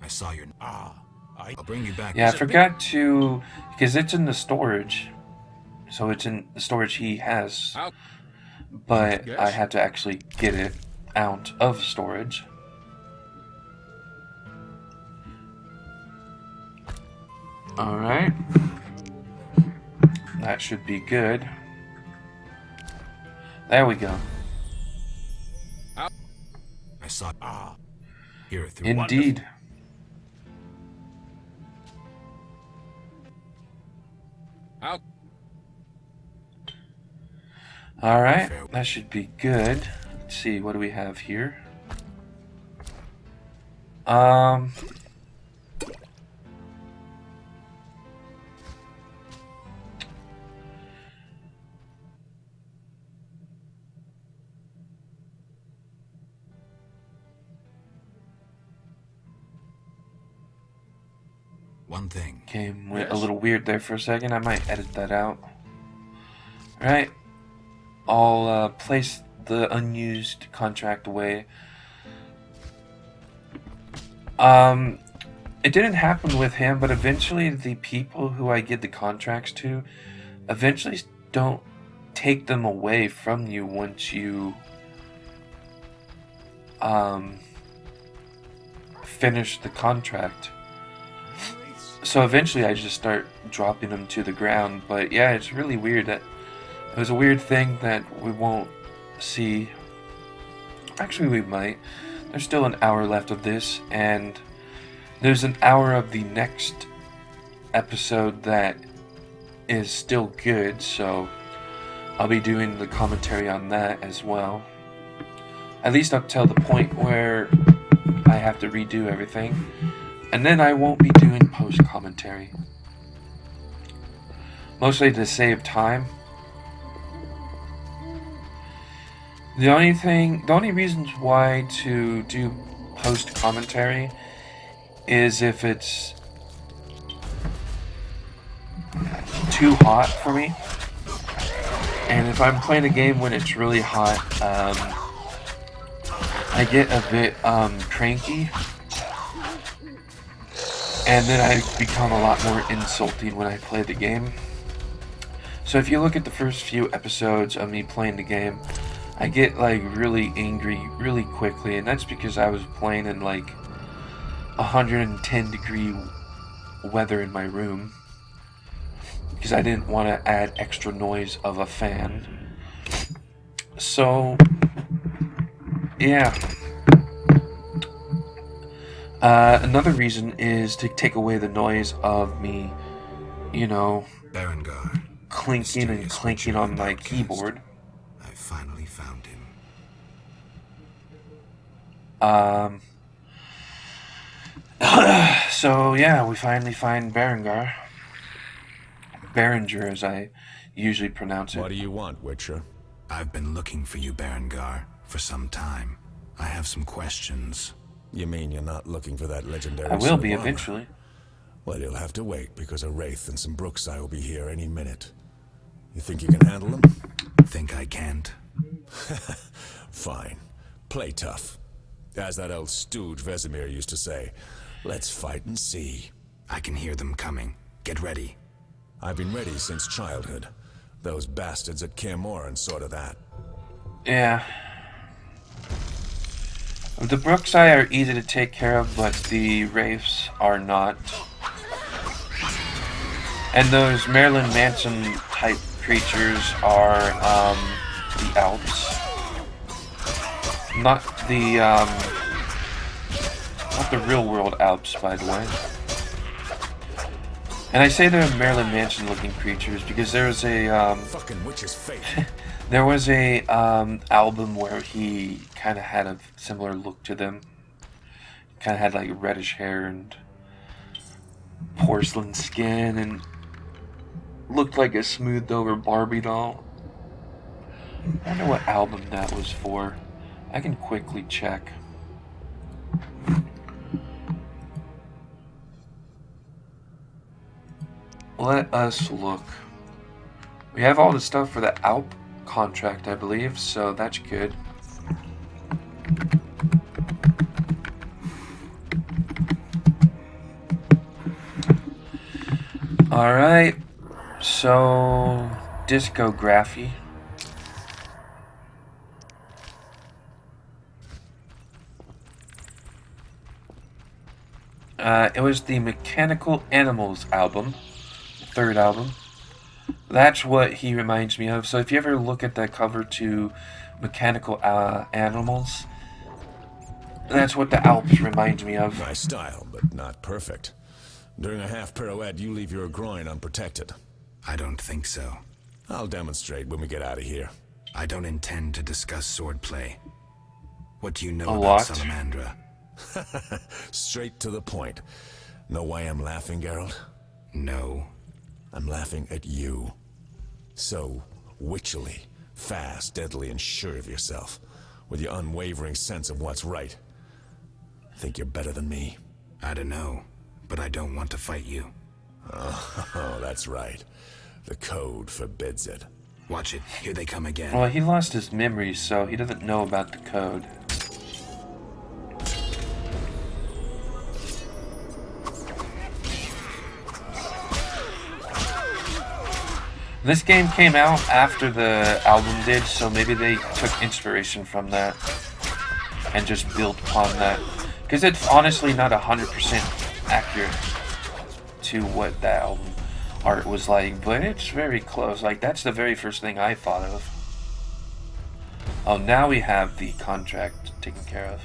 I saw your... I'll bring you back. Yeah, I forgot to, because it's in the storage. So it's in the storage he has. But I had to actually get it out of storage. Alright. That should be good. There we go. I saw... Here through. Indeed. Alright, that should be good. Let's see, what do we have here? One thing. Game went a little weird there for a second. I might edit that out. Alright. I'll place the unused contract away. It didn't happen with him, but eventually the people who I give the contracts to eventually don't take them away from you once you finish the contract. So eventually I just start dropping them to the ground. But yeah, it's really weird. That it was a weird thing that we won't see. Actually, we might. There's still an hour left of this, and there's an hour of the next episode that is still good, so I'll be doing the commentary on that as well. At least up till the point where I have to redo everything. And then I won't be doing post-commentary. Mostly to save time. The only reasons why to do post-commentary is if it's too hot for me. And if I'm playing a game when it's really hot, I get a bit cranky. And then I become a lot more insulting when I play the game. So if you look at the first few episodes of me playing the game, I get like really angry really quickly, and that's because I was playing in like 110 degree weather in my room. Because I didn't want to add extra noise of a fan. So, yeah. Another reason is to take away the noise of me, you know, Berengar, clinking and clanking on my keyboard. I finally found him. So yeah, we finally find Berengar. Berenger, as I usually pronounce it. What do you want, Witcher? I've been looking for you, Berengar, for some time. I have some questions. You mean you're not looking for that legendary I will suit be of armor? eventually. Well, you'll have to wait, because a Wraith and some Brookside will be here any minute. You think you can handle them? Think I can't? Fine. Play tough. As that old stooge Vesemir used to say, let's fight and see. I can hear them coming. Get ready. I've been ready since childhood. Those bastards at Kaer Morhen sorted that. Yeah. The Brookside are easy to take care of, but the Wraiths are not. And those Marilyn Manson type creatures are the Alps. Not the real world Alps, by the way. And I say they're Marilyn Manson looking creatures because there was a fucking witch's fate. there was a album where he kind of had a similar look to them. Kind of had like reddish hair and porcelain skin and looked like a smoothed over Barbie doll. I wonder what album that was for. I can quickly check. Let us look. We have all the stuff for the Alp contract, I believe, so that's good. Alright, so discography. It was the Mechanical Animals album, third album. That's what he reminds me of. So if you ever look at the cover to Mechanical Animals, that's what the Alps reminds me of. Nice style, but not perfect. During a half pirouette, you leave your groin unprotected. I don't think so. I'll demonstrate when we get out of here. I don't intend to discuss swordplay. What do you know A about lot. Salamandra? Straight to the point. Know why I'm laughing, Geralt? No. I'm laughing at you. So witchily, fast, deadly, and sure of yourself, with your unwavering sense of what's right. Think you're better than me? I don't know, but I don't want to fight you. Oh, that's right. The code forbids it. Watch it. Here they come again. Well, he lost his memory, so he doesn't know about the code. This game came out after the album did, so maybe they took inspiration from that and just built upon that. Because it's honestly not 100% accurate to what that album art was like, but it's very close. Like, that's the very first thing I thought of. Oh, now we have the contract taken care of.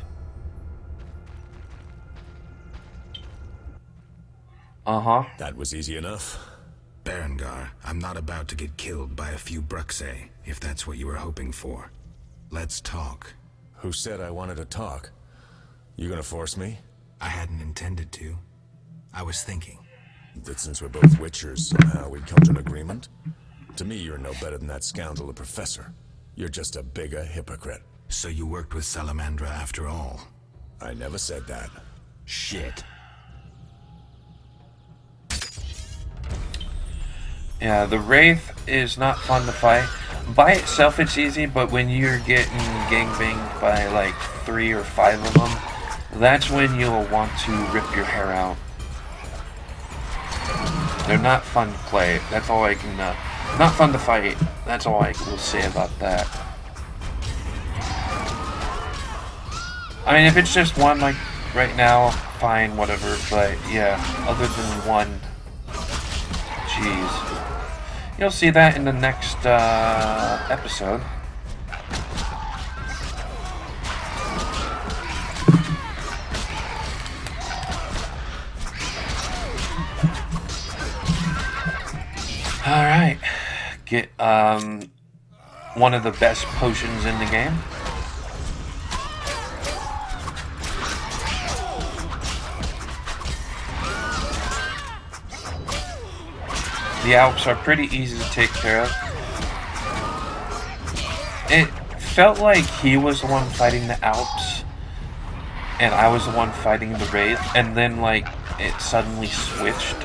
Uh-huh. That was easy enough. Berengar, I'm not about to get killed by a few Bruxay, if that's what you were hoping for. Let's talk. Who said I wanted to talk? You gonna force me? I hadn't intended to. I was thinking. That since we're both witchers, somehow we'd come to an agreement? To me, you're no better than that scoundrel the professor. You're just a bigger hypocrite. So you worked with Salamandra after all? I never said that. Shit. Yeah, the Wraith is not fun to fight. By itself it's easy, but when you're getting gangbanged by like 3 or 5 of them, that's when you'll want to rip your hair out. They're not fun to play. That's all I can... not fun to fight. That's all I will say about that. I mean, if it's just one, like, right now, fine, whatever. But, yeah, other than one... Jeez. You'll see that in the next episode. get one of the best potions in the game. The Alps are pretty easy to take care of. It felt like he was the one fighting the Alps, and I was the one fighting the Wraith, and then, like, it suddenly switched.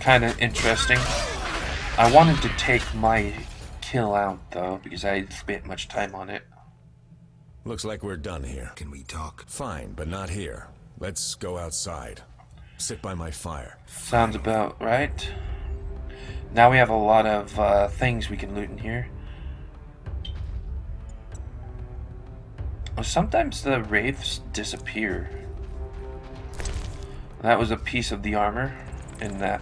Kind of interesting. I wanted to take my kill out, though, because I had spent much time on it. Looks like we're done here. Can we talk? Fine, but not here. Let's go outside. Sit by my fire. Sounds about right. Now we have a lot of things we can loot in here. Sometimes the wraiths disappear. That was a piece of the armor in that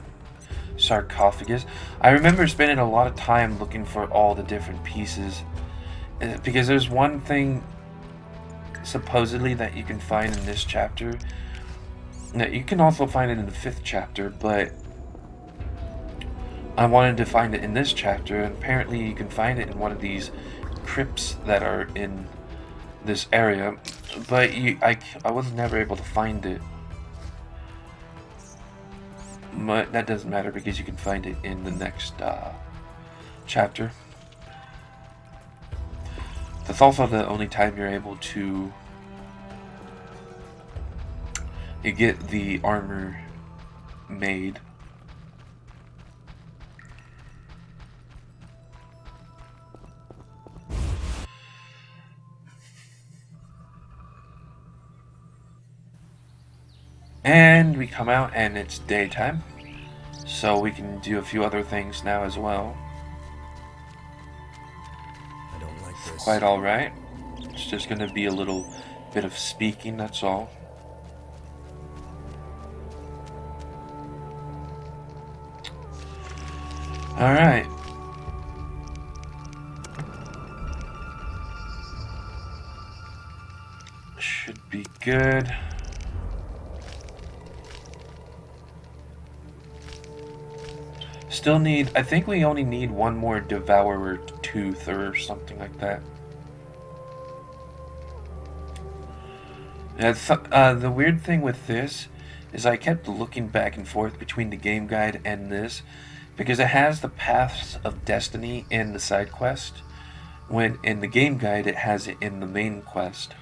sarcophagus. I remember spending a lot of time looking for all the different pieces, because there's one thing supposedly that you can find in this chapter that you can also find it in the 5th chapter, but I wanted to find it in this chapter, and apparently you can find it in one of these crypts that are in this area, but I was never able to find it. But that doesn't matter because you can find it in the next chapter. That's also the only time you're able to get the armor made. And we come out and it's daytime, so we can do a few other things now as well. I don't like this. Quite alright. It's just gonna be a little bit of speaking, that's all. Alright. Should be good. Still need, I think we only need one more Devourer Tooth or something like that. The weird thing with this is I kept looking back and forth between the game guide and this, because it has the Paths of Destiny in the side quest, when in the game guide it has it in the main quest.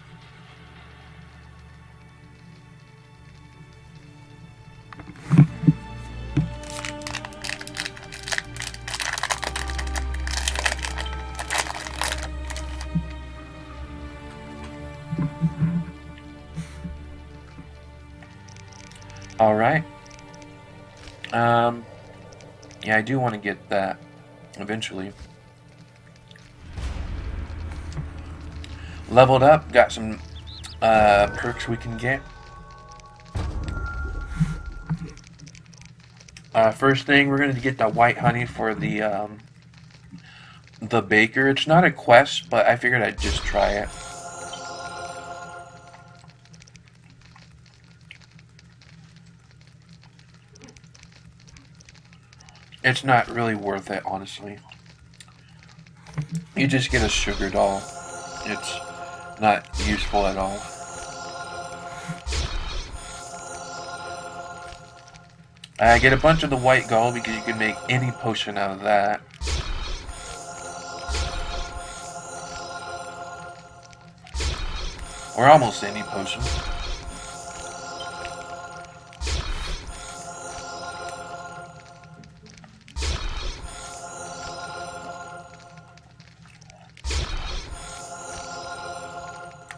Alright. Yeah, I do want to get that eventually. Leveled up, got some perks we can get. First thing, we're going to get the white honey for the baker. It's not a quest, but I figured I'd just try it. It's not really worth it, honestly. You just get a sugar doll. It's not useful at all. I get a bunch of the white gold because you can make any potion out of that. Or almost any potion.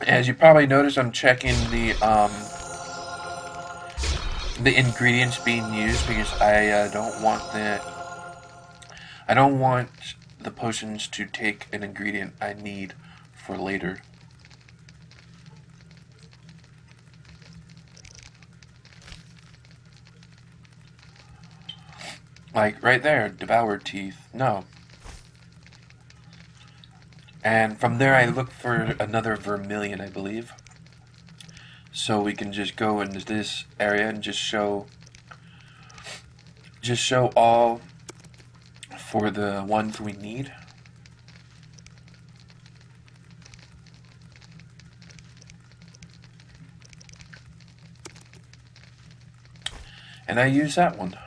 As you probably noticed, I'm checking the ingredients being used because I don't want the potions to take an ingredient I need for later. Like right there, Devoured Teeth. No. And from there I look for another vermilion, I believe. So we can just go into this area and just show all for the ones we need. And I use that one.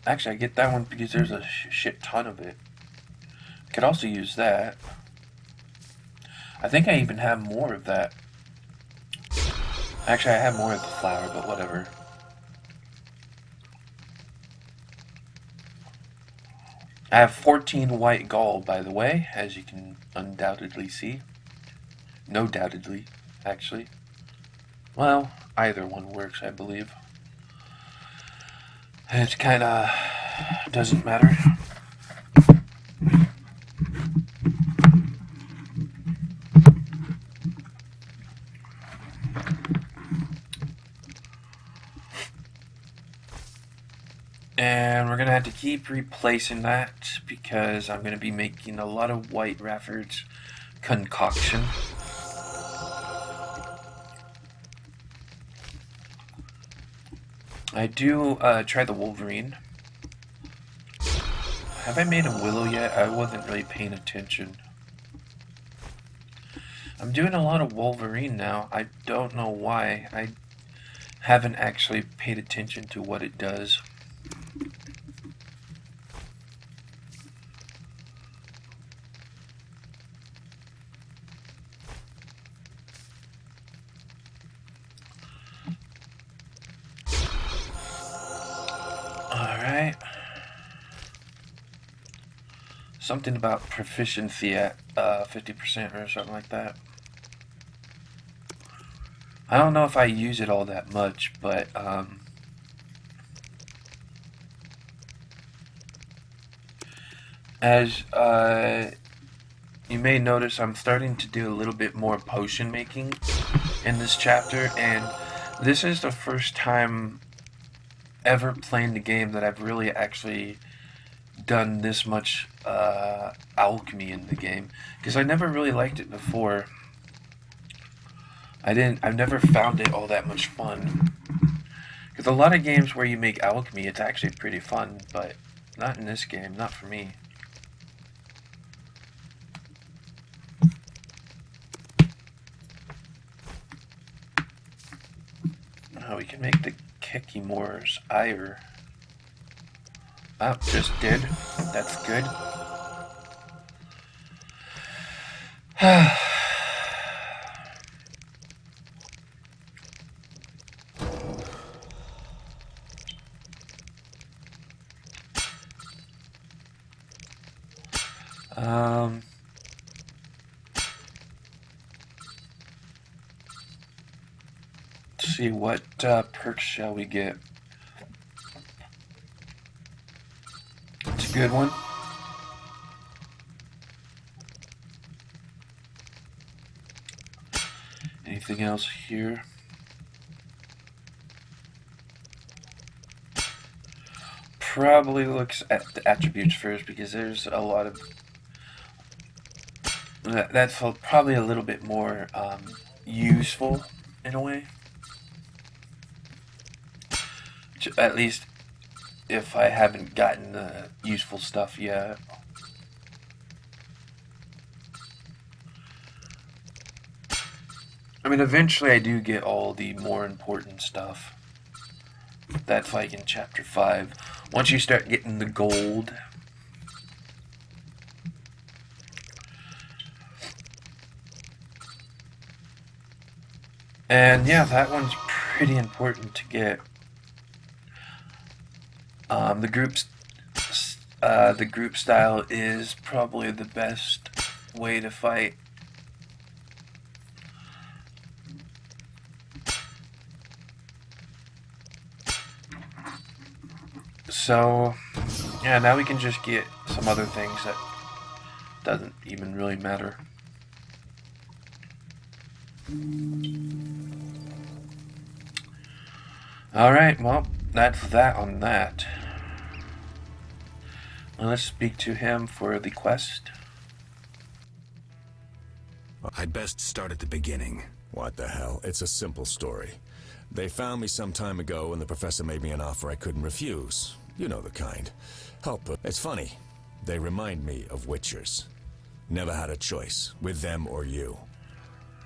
Actually, I get that one because there's a shit ton of it. I could also use that. I think I even have more of that. Actually, I have more of the flower, but whatever. I have 14 white gold, by the way, as you can undoubtedly see. No doubtedly, actually. Well, either one works, I believe. It kinda doesn't matter. And we're gonna have to keep replacing that because I'm gonna be making a lot of White Rafford's concoction. I do try the Wolverine. Have I made a Willow yet? I wasn't really paying attention. I'm doing a lot of Wolverine now. I don't know why. I haven't actually paid attention to what it does. Alright. Something about proficiency at 50% or something like that. I don't know if I use it all that much, but as you may notice, I'm starting to do a little bit more potion making in this chapter, and this is the first time ever playing the game that I've really actually done this much alchemy in the game, because I never really liked it before. I've never found it all that much fun. Because a lot of games where you make alchemy, it's actually pretty fun, but not in this game, not for me. Oh, we can make the Kekimore's ire. Oh, just did. That's good. Let's see, what perks shall we get? It's a good one. Anything else here? Probably looks at the attributes first, because there's a lot of that's probably a little bit more useful in a way. At least if I haven't gotten the useful stuff yet. I mean, eventually I do get all the more important stuff. That's like in chapter 5. Once you start getting the gold. And yeah, that one's pretty important to get. The group style is probably the best way to fight. So, yeah, now we can just get some other things that doesn't even really matter. Alright, well, that's that on that. Let's speak to him for the quest. I'd best start at the beginning. What the hell? It's a simple story. They found me some time ago and the professor made me an offer I couldn't refuse. You know the kind. Help. It's funny. They remind me of Witchers. Never had a choice, with them or you.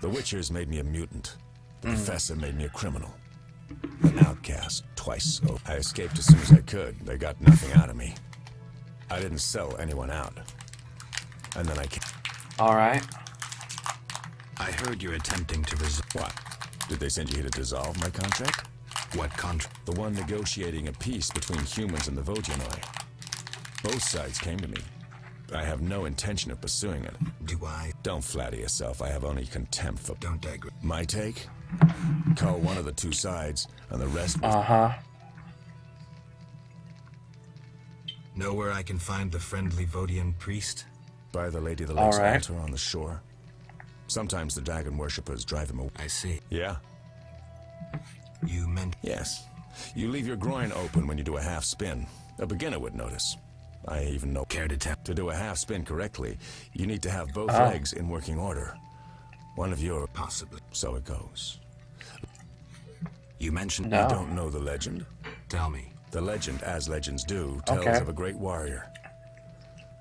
The Witchers made me a mutant. The professor made me a criminal. An outcast, twice so. I escaped as soon as I could. They got nothing out of me. I didn't sell anyone out. And then I came. Alright. I heard you're attempting to What? Did they send you here to dissolve my contract? What contract? The one negotiating a peace between humans and the Vodianoi. Both sides came to me. I have no intention of pursuing it. Do I? Don't flatter yourself. I have only contempt for... Don't digress. My take? Cull one of the two sides, and the rest... Know where I can find the friendly Vodian priest? By the Lady of the Lake's Alright. altar on the shore. Sometimes the dragon worshippers drive him away. I see. Yeah? You meant... Yes. You leave your groin open when you do a half spin. A beginner would notice. I even know... Care to tell? To do a half spin correctly, you need to have both legs in working order. One of your... Possibly. So it goes. You mentioned... No. You don't know the legend? Tell me. The legend, as legends do, tells of a great warrior.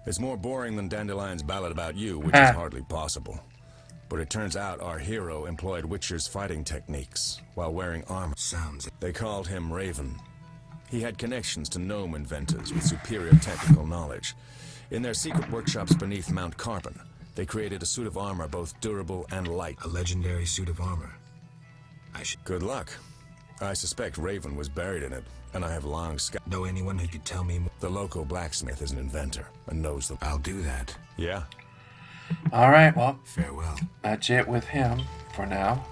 It's more boring than Dandelion's ballad about you, which is hardly possible. But it turns out our hero employed Witcher's fighting techniques while wearing armor. Sounds... They called him Raven. He had connections to gnome inventors with superior technical knowledge. In their secret workshops beneath Mount Carbon, they created a suit of armor both durable and light. A legendary suit of armor. Good luck. I suspect Raven was buried in it, and I have long Know anyone who could tell me more? The local blacksmith is an inventor and knows the... I'll do that. Yeah? Alright, well, Farewell. that's it with him for now.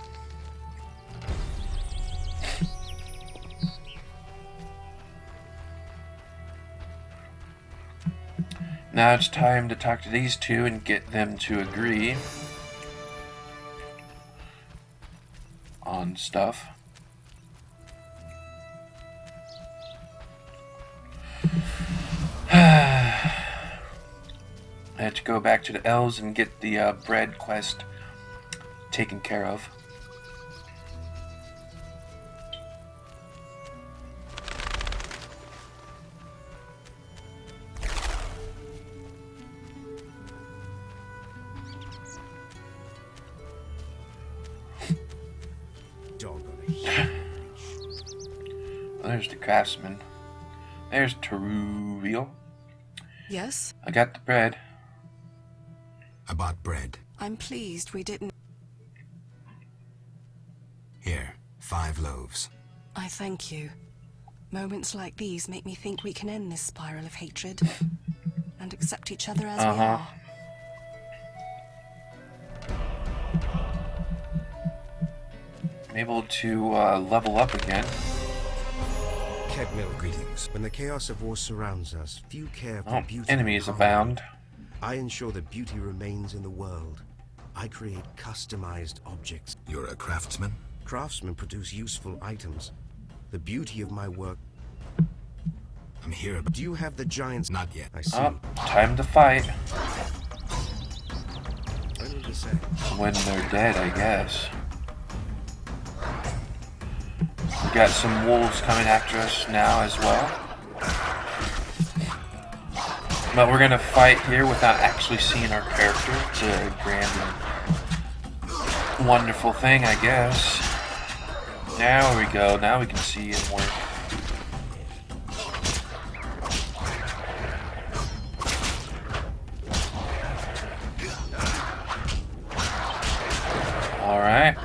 Now it's time to talk to these two and get them to agree on stuff. I had to go back to the elves and get the bread quest taken care of. There's the craftsman. There's Teruviel. Yes? I got the bread. I bought bread. I'm pleased we didn't... Here, 5 loaves. I thank you. Moments like these make me think we can end this spiral of hatred and accept each other as we are. I'm able to level up again. Kedmil, greetings. When the chaos of war surrounds us, few care for beauty. Enemies and harmony. abound. I ensure that beauty remains in the world. I create customized objects. You're a craftsman? Craftsmen produce useful items. The beauty of my work... I'm here about... Do you have the giants? Not yet. I see. Oh, time to fight. When will this end? When they're dead, I guess. We got some wolves coming after us now as well. But we're gonna fight here without actually seeing our character. It's a grand and wonderful thing, I guess. There we go. Now we can see it work. Alright.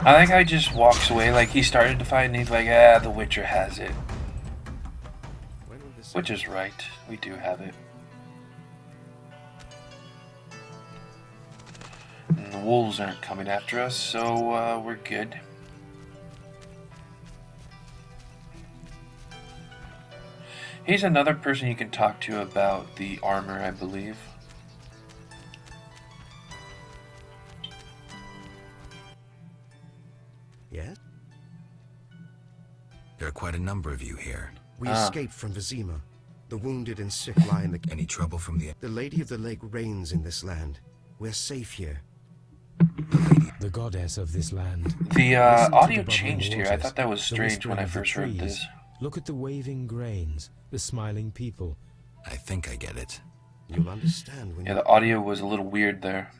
I think he just walks away like he started to fight and he's like, ah, the Witcher has it. Which is right. We do have it. And the wolves aren't coming after us, so we're good. He's another person you can talk to about the armor, I believe. Yes? There are quite a number of you here. We escaped from Vizima. The wounded and sick lie in the... Any trouble from the... The Lady of the Lake reigns in this land. We're safe here. The goddess of this land. The Listen to audio the bubbling changed here. I waters, thought that was the strange when I whispering of the first heard trees. this. Look at the waving grains, the smiling people. I think I get it. You'll understand when Yeah, the audio was a little weird there.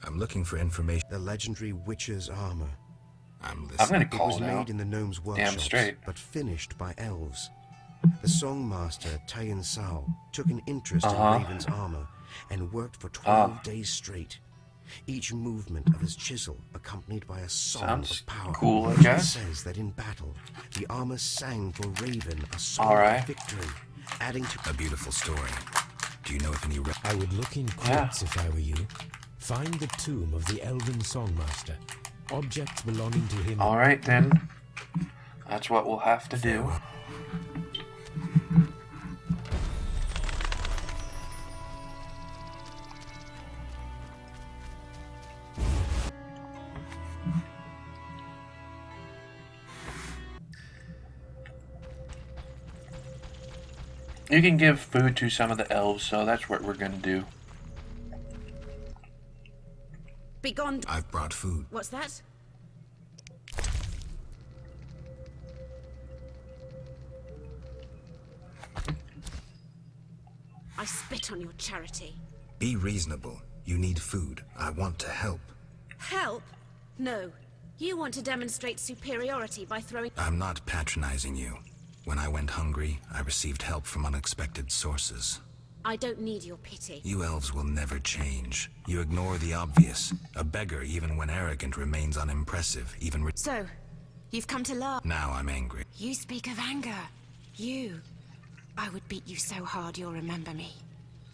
I'm looking for information. The legendary witch's armor. I'm listening. I'm gonna It call was it made out. in the gnomes' workshops, straight. but finished by elves. The songmaster Tayan Sao took an interest in Raven's armor and worked for 12 days straight. Each movement of his chisel accompanied by a song Sounds of power. cool, I He guess. says that in battle, the armor sang for Raven a song Alright. of victory, adding to A beautiful story. Do you know if any... I would look in crypts if I were you. Find the tomb of the elven songmaster. Objects belonging to him. Alright then. That's what we'll have to do. You can give food to some of the elves, so that's what we're gonna do. Begone. I've brought food. What's that? I spit on your charity. Be reasonable. You need food. I want to help. Help? No. You want to demonstrate superiority by throwing... I'm not patronizing you. When I went hungry, I received help from unexpected sources. I don't need your pity. You elves will never change. You ignore the obvious. A beggar, even when arrogant, remains unimpressive, even... So, you've come to laugh. Now I'm angry. You speak of anger. You. I would beat you so hard you'll remember me.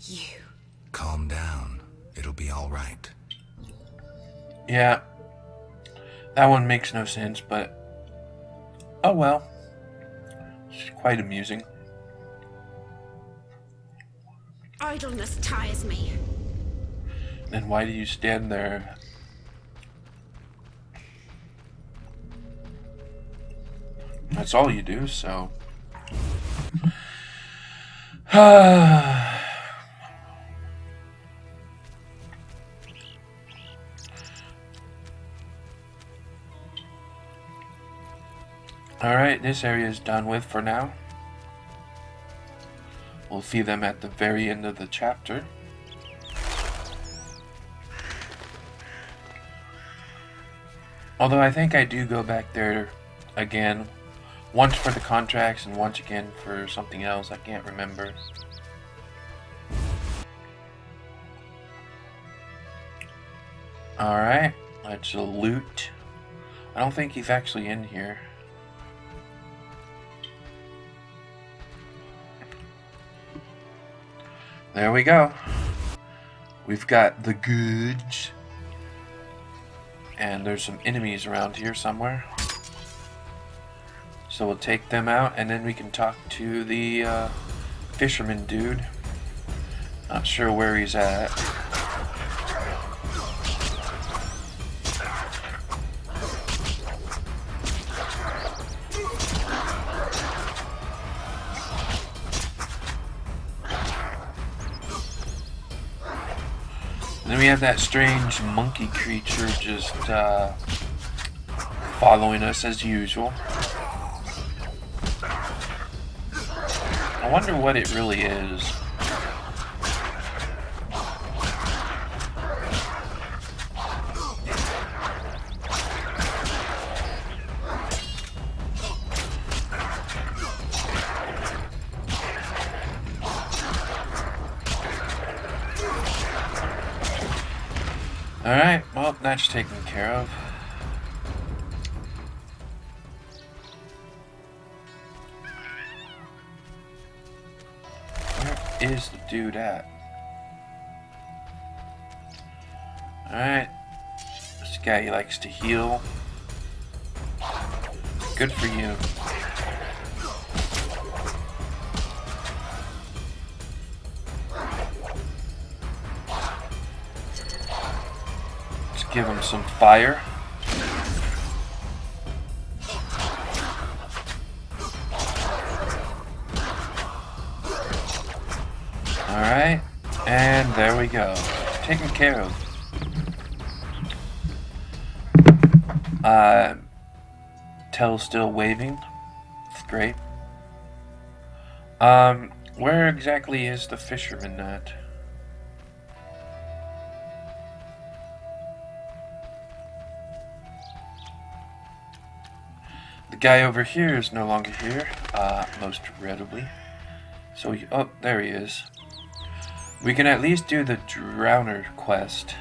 You. Calm down. It'll be all right. Yeah. That one makes no sense, but... oh well. It's quite amusing. Idleness tires me. Then why do you stand there? That's all you do, so... Alright, this area is done with for now. We'll see them at the very end of the chapter. Although I think I do go back there again. Once for the contracts and once again for something else. I can't remember. Alright, let's loot. I don't think he's actually in here. There we go. We've got the goods. And there's some enemies around here somewhere. So we'll take them out and then we can talk to the fisherman dude. Not sure where he's at. And then we have that strange monkey creature just following us as usual. I wonder what it really is. Alright, well, that's taken care of. Where is the dude at? Alright. This guy, he likes to heal. Good for you. Let's give him some fire. And there we go. Taken care of. Tell's still waving. It's great. Where exactly is the fisherman at? The guy over here is no longer here, most regrettably. So, oh, there he is. We can at least do the Drowner quest.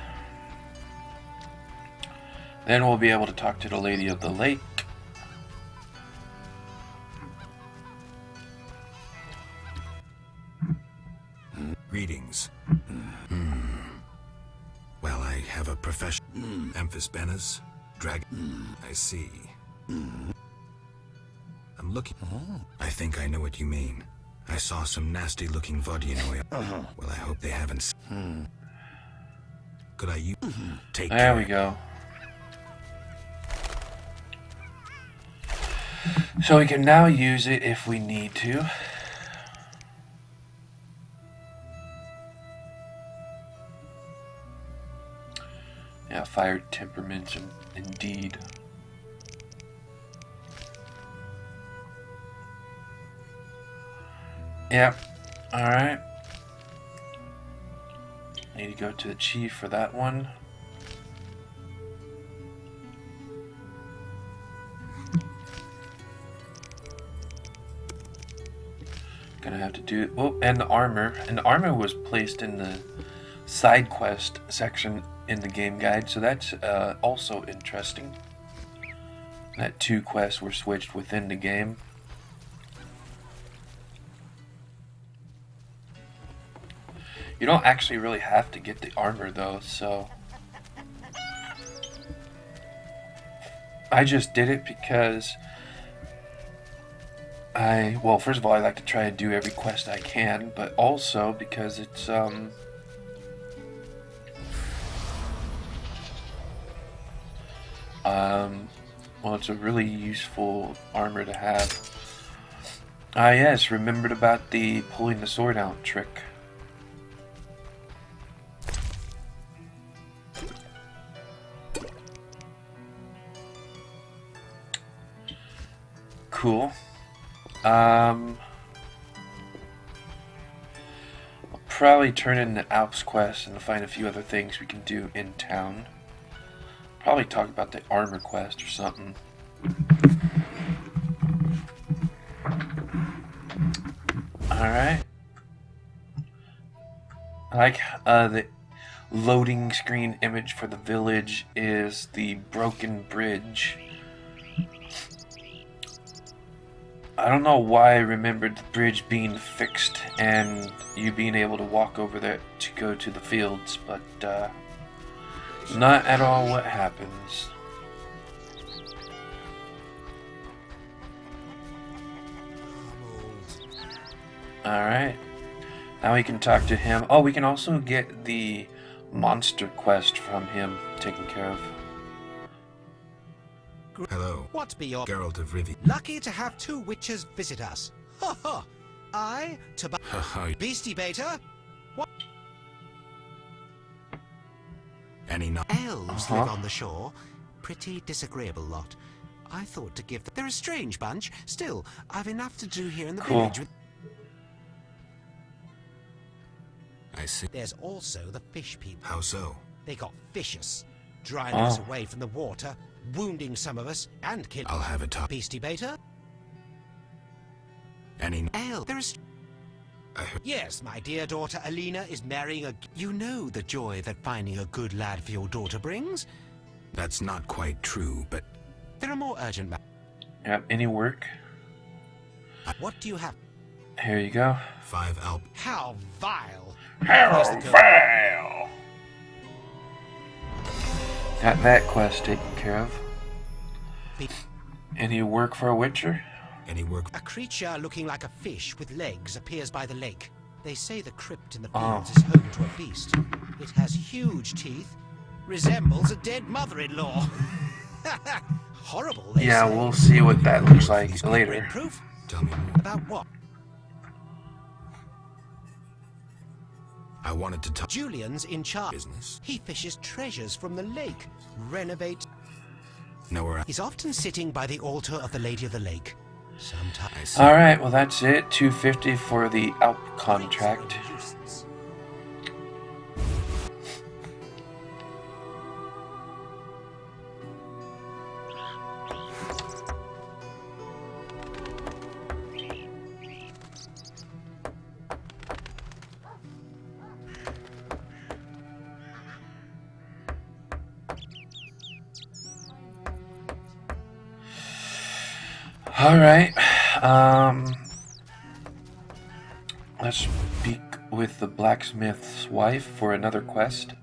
Then we'll be able to talk to the Lady of the Lake. Greetings. Well, I have a profession. Emphas Benas, Dragon. I see. I'm looking. I think I know what you mean. I saw some nasty-looking Vodyanoi. Well, I hope they haven't. Could I use? Take care. There we go. So we can now use it if we need to. Yeah, fire temperaments indeed. Yep. Alright. Need to go to the chief for that one. Gonna have to do... Oh, and the armor. And the armor was placed in the side quest section in the game guide, so that's also interesting. That 2 quests were switched within the game. You don't actually really have to get the armor though, so... I just did it because well, first of all, I like to try and do every quest I can, but also because it's, well, it's a really useful armor to have. Ah, yes, remembered about the pulling the sword out trick. Cool. I'll probably turn in the Alps quest and find a few other things we can do in town. Probably talk about the armor quest or something. Alright. I like the loading screen image for the village is the broken bridge. I don't know why I remembered the bridge being fixed and you being able to walk over there to go to the fields, but not at all what happens. Alright. Now we can talk to him. Oh, we can also get the monster quest from him taken care of. Hello. What be your Geralt of Rivia? lucky to have 2 witches visit us? Ha ha! I to Beastie Beta? What? Any no Elves live on the shore. Pretty disagreeable lot. I thought to give them. They're a strange bunch. Still, I've enough to do here in the village with. I see. There's also the fish people. How so? They got vicious, driving us away from the water, wounding some of us, and killing. I'll have a talk. Beastie Beta? Any There's. Yes, my dear daughter Alina is marrying a. You know the joy that finding a good lad for your daughter brings? That's not quite true, but. There are more urgent matters. Yep, any work? What do you have? Here you go. 5 Alp. How vile! How vile! Got that quest taken care of. Any work for a witcher? Any work? A creature looking like a fish with legs appears by the lake. They say the crypt in the fields is home to a beast. It has huge teeth, resembles a dead mother-in-law. Horrible, they Yeah, say. we'll see what that looks like later. Proof? Tell me more. About what? I wanted to talk. Julian's in charge. Business. He fishes treasures from the lake, renovates. Nowhere. He's often sitting by the altar of the Lady of the Lake. Sometimes. Alright, well that's it. 250 for the Alp contract. Alright, let's speak with the blacksmith's wife for another quest.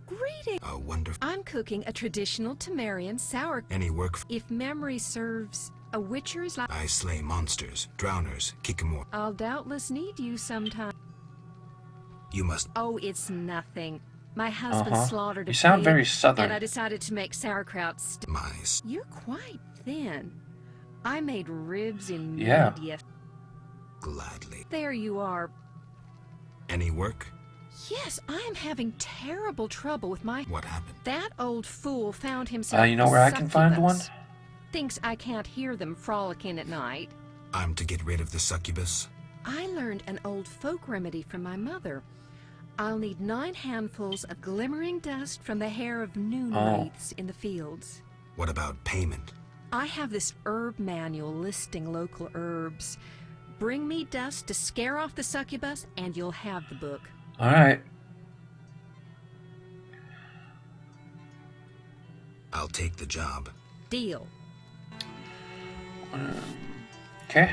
Greetings! A wonderful. I'm cooking a traditional Temerian sour. Any work? If memory serves, a witcher is like. I slay monsters, drowners, Kikamor. I'll doubtless need you sometime. You must. Oh, it's nothing. My husband slaughtered a You sound pig, very southern. and I decided to make sauerkraut. Mice. You're quite thin. I made ribs in Yeah. media. Gladly. There you are. Any work? Yes, I am having terrible trouble with my. What happened? That old fool found himself. You know a where I can find one? succubus. Thinks I can't hear them frolicking at night. I'm to get rid of the succubus. I learned an old folk remedy from my mother. I'll need 9 handfuls of glimmering dust from the hair of noon wraiths in the fields. What about payment? I have this herb manual listing local herbs. Bring me dust to scare off the succubus, and you'll have the book. Alright. I'll take the job. Deal. Okay.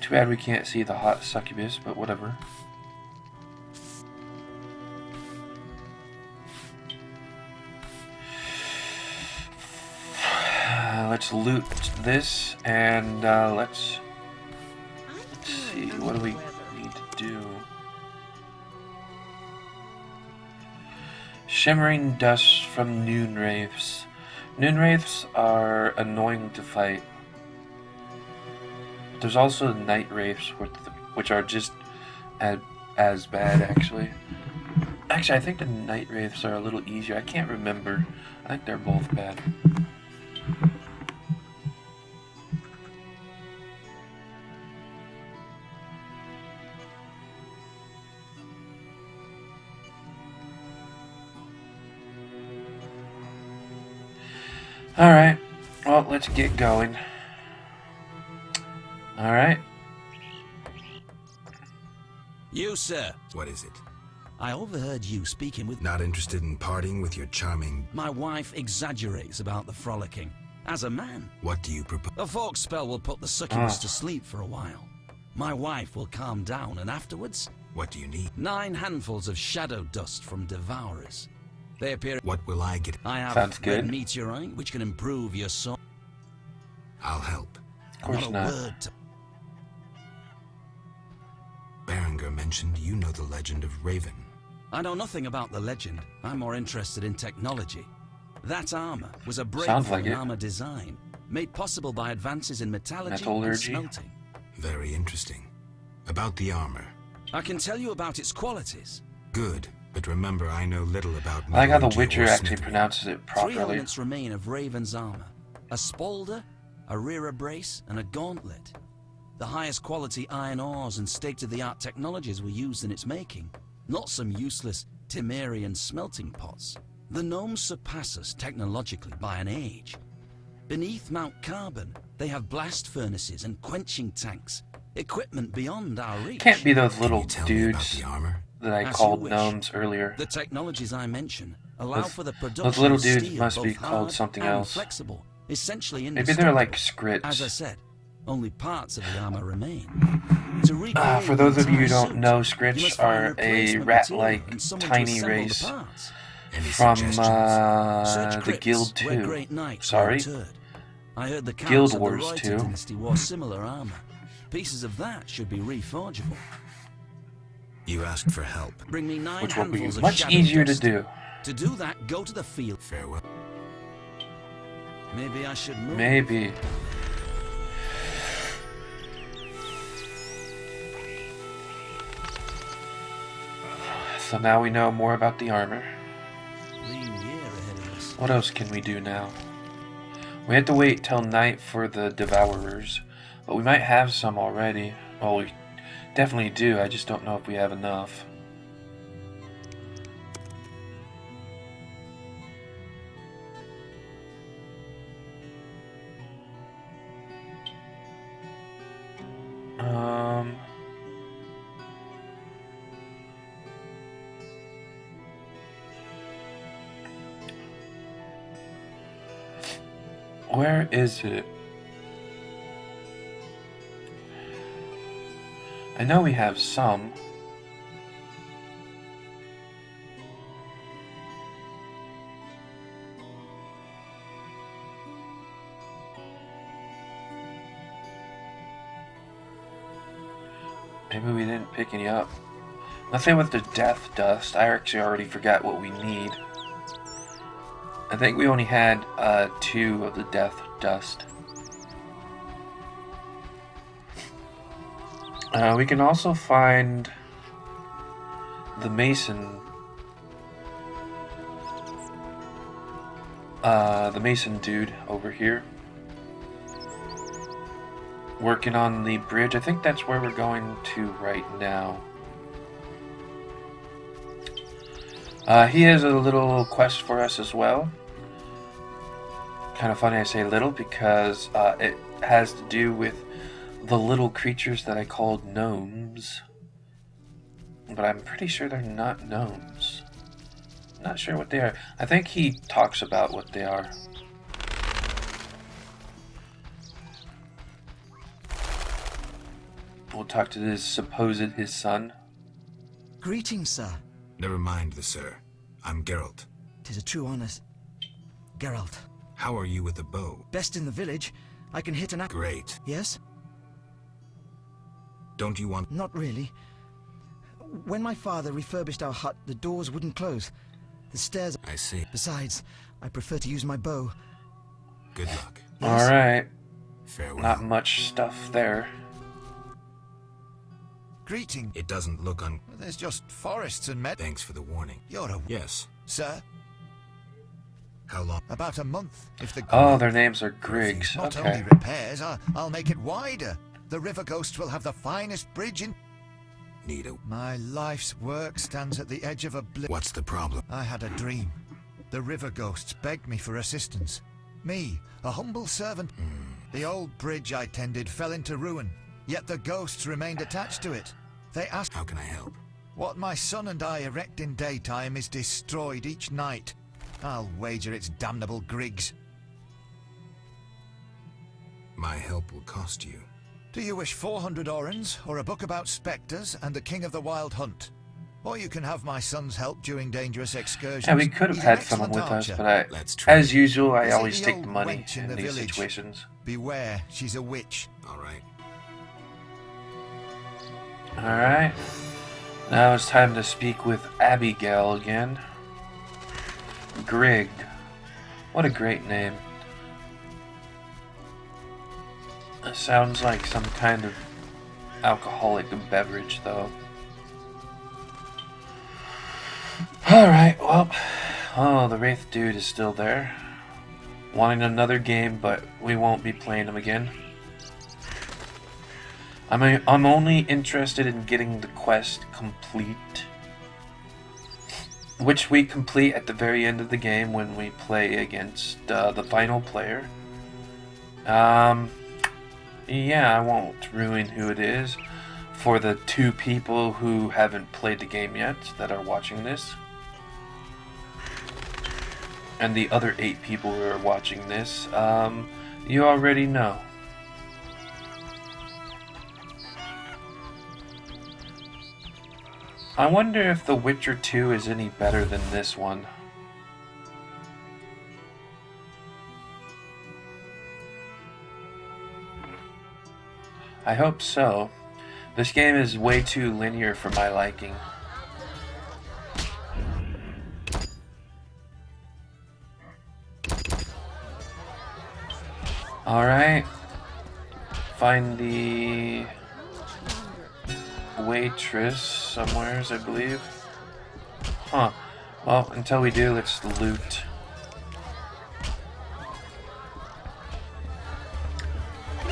Too bad we can't see the hot succubus, but whatever. Let's loot this, and let's see, what do we need to do? Shimmering dust from noon wraiths. Noon wraiths are annoying to fight. There's also night wraiths, which are just as bad, actually. Actually, I think the night wraiths are a little easier. I can't remember. I think they're both bad. Alright, well, let's get going. Alright. You, sir. What is it? I overheard you speaking with... Not interested in partying with your charming... My wife exaggerates about the frolicking. As a man... What do you propose? A fork spell will put the succubus to sleep for a while. My wife will calm down, and afterwards... What do you need? 9 handfuls of shadow dust from devourers. They appear... What will I get? I have Sounds good. red meteorite, which can improve your soul. I'll help. Of course not. A word to... Berenger mentioned you know the legend of Raven. I know nothing about the legend. I'm more interested in technology. That armor was a Sounds breakthrough like in it. armor design, made possible by advances in metallurgy and Metallurgy. smelting. Very interesting. About the armor. I can tell you about its qualities. Good, but remember I know little about I like how The metallurgy Witcher or actually smithing. pronounces it 3 properly. elements remain of Raven's armor. A spalder, a rear brace, and a gauntlet. The highest quality iron ores and state-of-the-art technologies were used in its making, not some useless Temerian smelting pots. The gnomes surpass us technologically by an age. Beneath Mount Carbon, they have blast furnaces and quenching tanks, equipment beyond our reach. Can't be those Can little you tell me about dudes the armor? that I As called you wish. gnomes earlier. The technologies I mention allow Those- for the production those little of dudes steel, must be both called hard something and else. flexible, essentially Maybe they're like indestructible. As I scrits. said, only parts of the armor remain. For those of you who don't know, you scrits must find are a replacement rat-like, material and someone to tiny assemble the race parts. Any from suggestions? Search the crypts Guild where 2. great knights Sorry, were interred. I heard the Guild counts of the Wars Reuter 2. dynasty wore similar armor. Pieces of that should be reforgeable. You asked for help. Bring me 9 which will be handfuls of much shadow easier to dust. do. To do that, go to the field. Farewell. Maybe I should move. Maybe. So now we know more about the armor. Lean year ahead of us. What else can we do now? We had to wait till night for the Devourers, but we might have some already. Well, we definitely do, I just don't know if we have enough. Where is it? I know we have some. Maybe we didn't pick any up. Nothing with the death dust. I actually already forgot what we need. I think we only had 2 of the death dust. We can also find the mason. The mason dude over here. Working on the bridge. I think that's where we're going to right now. He has a little quest for us as well. Kind of funny I say little because it has to do with the little creatures that I called gnomes. But I'm pretty sure they're not gnomes. Not sure what they are. I think he talks about what they are. We'll talk to his son. Greetings, sir. Never mind the sir. I'm Geralt. 'Tis a true honor. Geralt. How are you with the bow? Best in the village. I can hit an arrow. Great. Yes? Don't you want... Not really. When my father refurbished our hut, the doors wouldn't close. The stairs... I see. Besides, I prefer to use my bow. Good luck. Yes? Alright. Farewell. Not much stuff there. Greeting. It doesn't look on... There's just forests and meadows. Thanks for the warning. You're a... Yes. Sir? How long? About a month. If the... Oh, their names are Griggs. Not Okay. only repairs, I'll make it wider. The River Ghosts will have the finest bridge in... Neato. My life's work stands at the edge of a What's the problem? I had a dream. The River Ghosts begged me for assistance. Me, a humble servant. The old bridge I tended fell into ruin, yet the ghosts remained attached to it. They asked... How can I help? What my son and I erect in daytime is destroyed each night. I'll wager it's damnable Griggs. My help will cost you. Do you wish 400 orens, or a book about spectres and the king of the wild hunt? Or you can have my son's help during dangerous excursions. Yeah, we could have He's had an someone with excellent us, archer. but as usual, I Is it always the take old the money wench in in the these village? situations. Beware, she's a witch. All right. Alright. Now it's time to speak with Abigail again. Grig. What a great name. It sounds like some kind of alcoholic beverage, though. Alright, well. Oh, the Wraith dude is still there. Wanting another game, but we won't be playing him again. I'm only interested in getting the quest complete. Which we complete at the very end of the game when we play against the final player. Yeah, I won't ruin who it is for the 2 people who haven't played the game yet that are watching this. And the other 8 people who are watching this, you already know. I wonder if The Witcher 2 is any better than this one. I hope so. This game is way too linear for my liking. Alright. Find the waitress somewheres, I believe. Huh. Well, until we do, let's loot.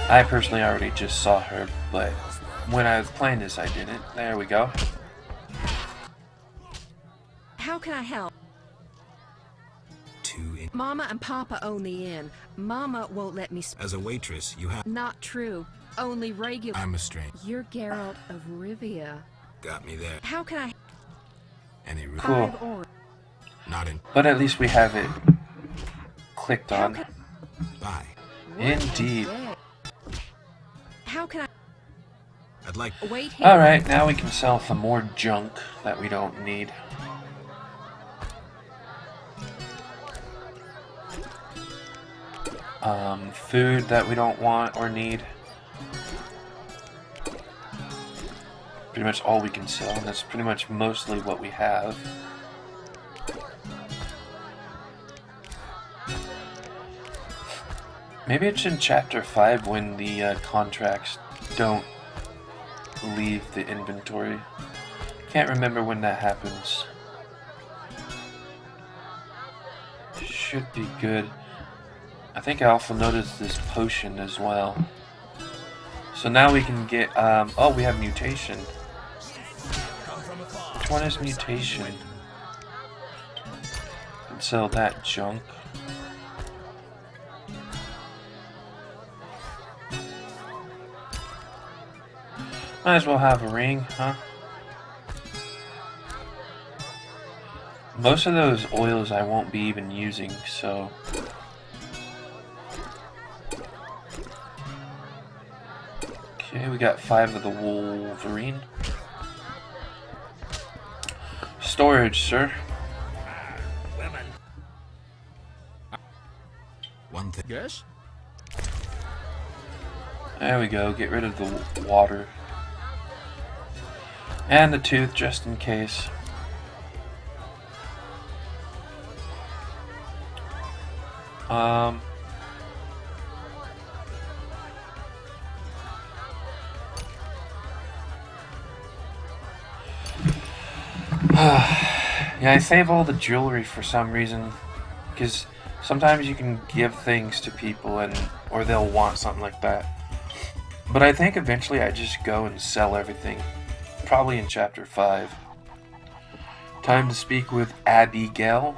I personally already just saw her, but when I was playing this, I didn't. There we go. How can I help? Mama and Papa own the inn. Mama won't let me. As a waitress, you have. Not true. Only regular. I'm a stranger. You're Geralt of Rivia. Got me there. How can I? Any room? Cool. Not in. But at least we have it clicked on. Bye. Indeed. How can I? I'd like. Wait here. All right, now we can sell some more junk that we don't need. Food that we don't want or need. Pretty much all we can sell, and that's pretty much mostly what we have. Maybe it's in Chapter 5 when the contracts don't leave the inventory. Can't remember when that happens. Should be good. I think I also noticed this potion as well. So now we can get, oh, we have mutation. Which one is mutation? Can sell that junk. Might as well have a ring, huh? Most of those oils I won't be even using, so... Okay, we got 5 of the Wolverine. Storage, sir. Women. One thing. Yes? There we go, get rid of the water. And the tooth, just in case. Yeah, I save all the jewelry for some reason, because sometimes you can give things to people or they'll want something like that. But I think eventually I just go and sell everything, probably in Chapter 5. Time to speak with Abigail.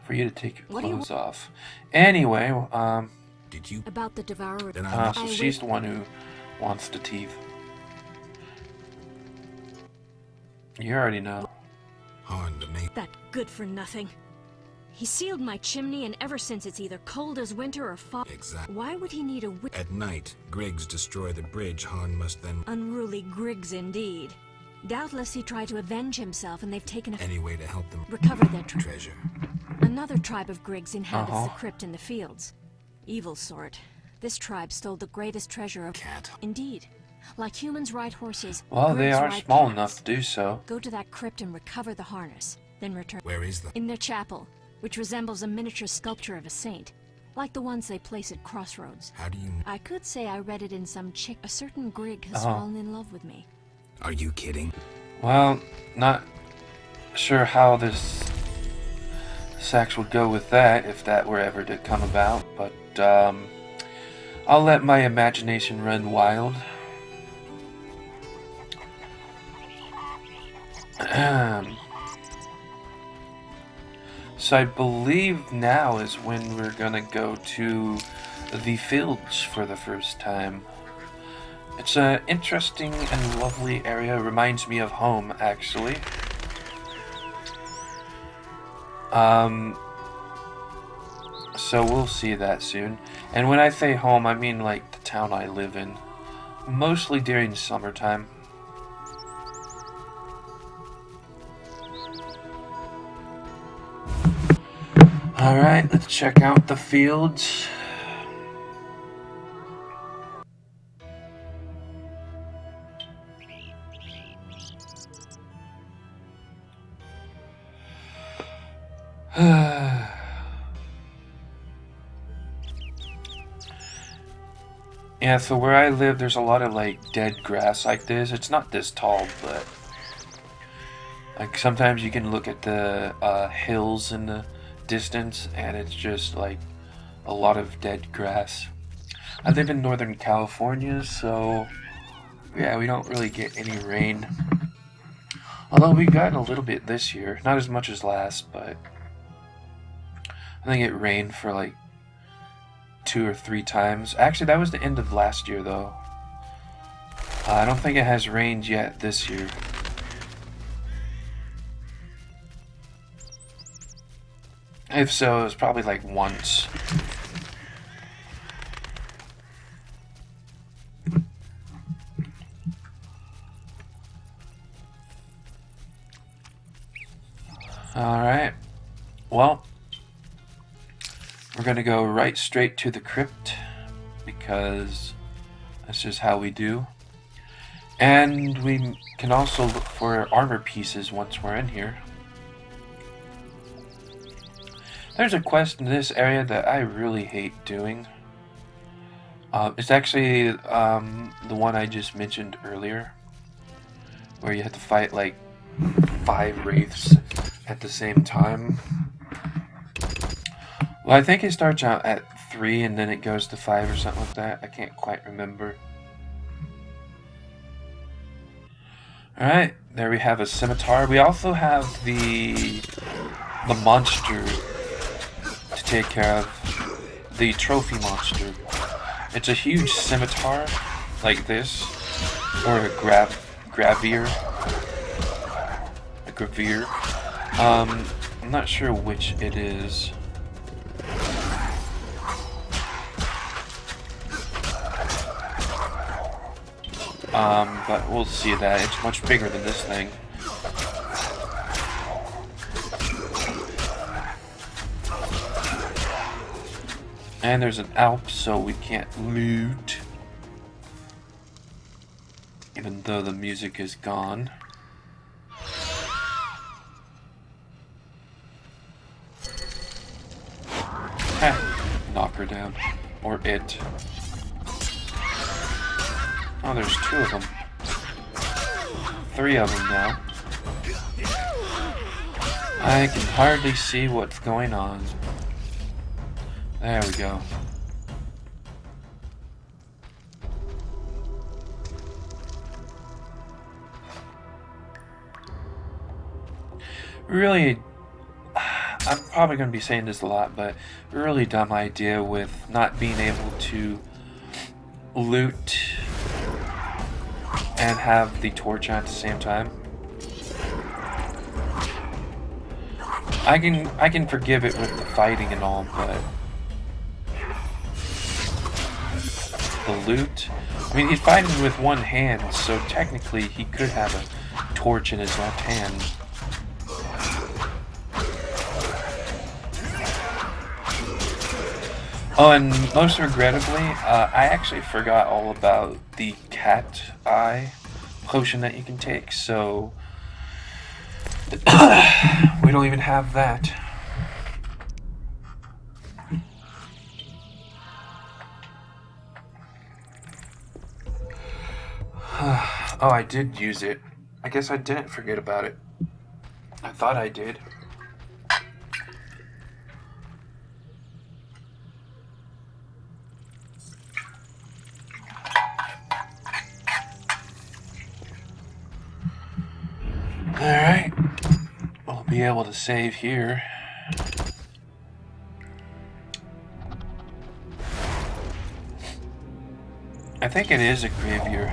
For you to take your clothes off. Anyway, did you about the devourer? So she's the one who wants the teeth. You already know. Hard to make. That good for nothing. He sealed my chimney, and ever since it's either cold as winter or fall. Exactly. Why would he need a At night, Griggs destroy the bridge. Han must then. Unruly Griggs indeed. Doubtless he tried to avenge himself, and they've taken any way to help them recover their treasure. Another tribe of Griggs inhabits the crypt in the fields. Evil sort. This tribe stole the greatest treasure of cat. Indeed. Like humans ride horses. Well, they Griggs are ride small cats. enough to do so. Go to that crypt and recover the harness. Then return. Where is the? In their chapel, which resembles a miniature sculpture of a saint, like the ones they place at crossroads. How do you? I could say I read it in some chick. A certain Grig has fallen in love with me. Are you kidding? Well, not sure how this sex would go with that, if that were ever to come about, but I'll let my imagination run wild. So I believe now is when we're gonna go to the fields for the first time. It's an interesting and lovely area. Reminds me of home, actually. So we'll see that soon. And when I say home, I mean like the town I live in. Mostly during summertime. Alright, let's check out the fields. Yeah, so where I live, there's a lot of like dead grass like this. It's not this tall, but like sometimes you can look at the hills in the distance, and it's just like a lot of dead grass. I live in Northern California, so yeah, we don't really get any rain. Although we've gotten a little bit this year, not as much as last, but I think it rained for like 2 or 3 times. Actually, that was the end of last year, though. I don't think it has rained yet this year. If so, it was probably like once. Alright. Well, we're going to go right straight to the crypt, because that's just how we do. And we can also look for armor pieces once we're in here. There's a quest in this area that I really hate doing. It's actually the one I just mentioned earlier, where you have to fight like 5 wraiths at the same time. Well, I think it starts out at 3 and then it goes to 5 or something like that. I can't quite remember. Alright, there we have a scimitar. We also have the monster to take care of. The trophy monster. It's a huge scimitar, like this. Or a gravier. A gravier. I'm not sure which it is. But we'll see that. It's much bigger than this thing. And there's an Alp, so we can't loot. Even though the music is gone. Knock her down. Or it. Oh, there's 2 of them. 3 of them now. I can hardly see what's going on. There we go. Really, I'm probably going to be saying this a lot, but really dumb idea with not being able to loot and have the torch on at the same time. I can forgive it with the fighting and all, but the loot. I mean, he's fighting with one hand, so technically he could have a torch in his left hand. Oh, and most regrettably, I actually forgot all about the cat eye potion that you can take, so we don't even have that. Oh, I did use it. I guess I didn't forget about it. I thought I did. Alright, we'll be able to save here. I think it is a gravier.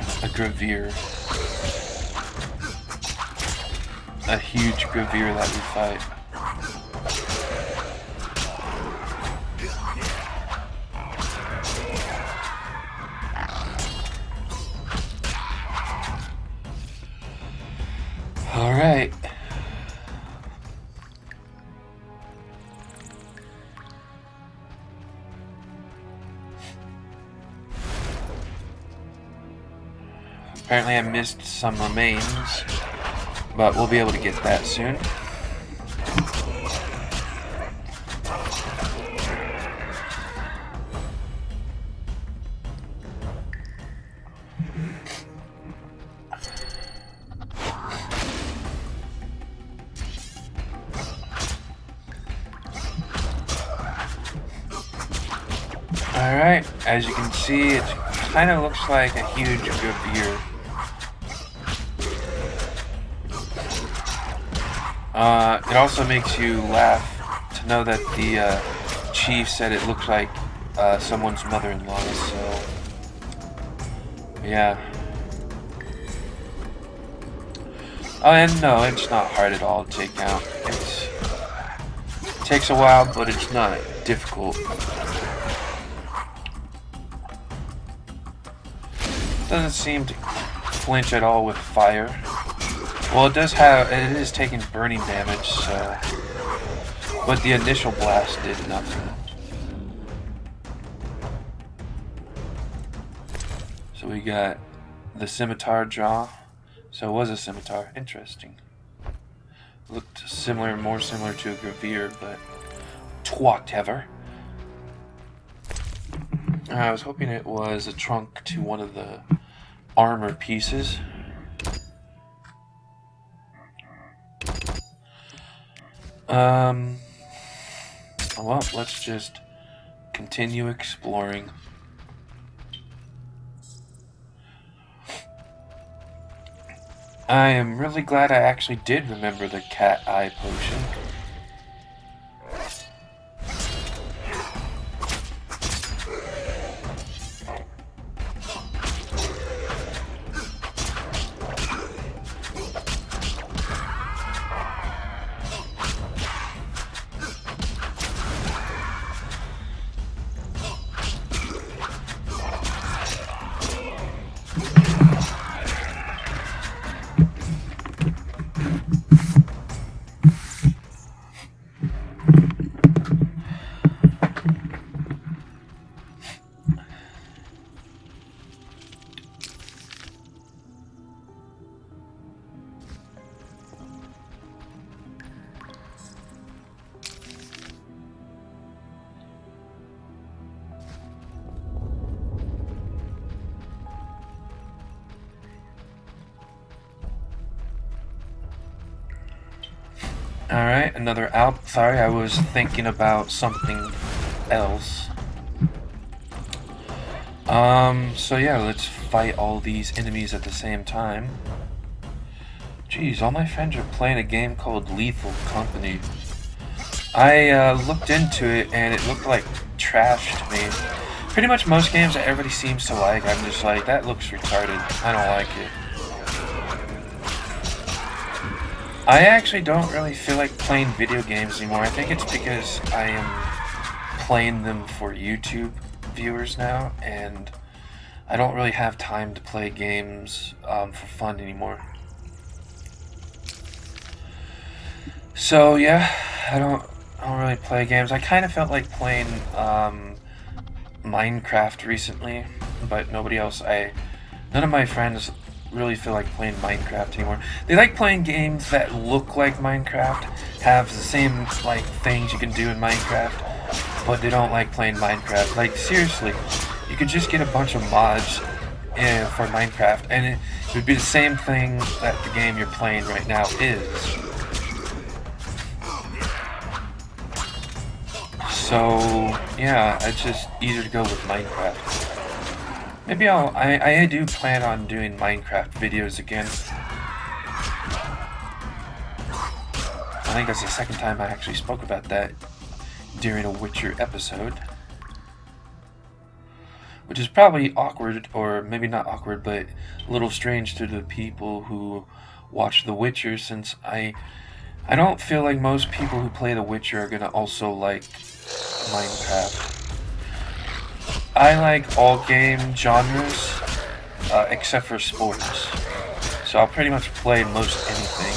A huge gravier that we fight. Alright. Apparently I missed some remains, but we'll be able to get that soon. Alright, as you can see, it kind of looks like a huge reveal. It also makes you laugh to know that the chief said it looks like someone's mother-in-law, so yeah. Oh, and no, it's not hard at all to take out. It takes a while, but it's not difficult. Doesn't seem to flinch at all with fire. Well, it is taking burning damage, so, but the initial blast did nothing. So we got the scimitar jaw. So it was a scimitar. Interesting. Looked similar, more similar to a gravier, but whatever. I was hoping it was a trunk to one of the armor pieces. Well, let's just continue exploring. I am really glad I actually did remember the cat eye potion. Alright, another out. Sorry, I was thinking about something else. So yeah, let's fight all these enemies at the same time. Jeez, all my friends are playing a game called Lethal Company. I looked into it and it looked like trash to me. Pretty much most games that everybody seems to like, I'm just like, that looks retarded. I don't like it. I actually don't really feel like playing video games anymore. I think it's because I am playing them for YouTube viewers now, and I don't really have time to play games for fun anymore. So yeah, I don't really play games. I kind of felt like playing Minecraft recently, but none of my friends really feel like playing Minecraft anymore. They like playing games that look like Minecraft, have the same like things you can do in Minecraft, but they don't like playing Minecraft. Like seriously, you could just get a bunch of mods for Minecraft and it would be the same thing that the game you're playing right now is. So yeah, it's just easier to go with Minecraft. Maybe I do plan on doing Minecraft videos again. I think that's the second time I actually spoke about that during a Witcher episode. Which is probably awkward, or maybe not awkward, but a little strange to the people who watch The Witcher, since I don't feel like most people who play The Witcher are gonna also like Minecraft. I like all game genres, except for sports. So I'll pretty much play most anything.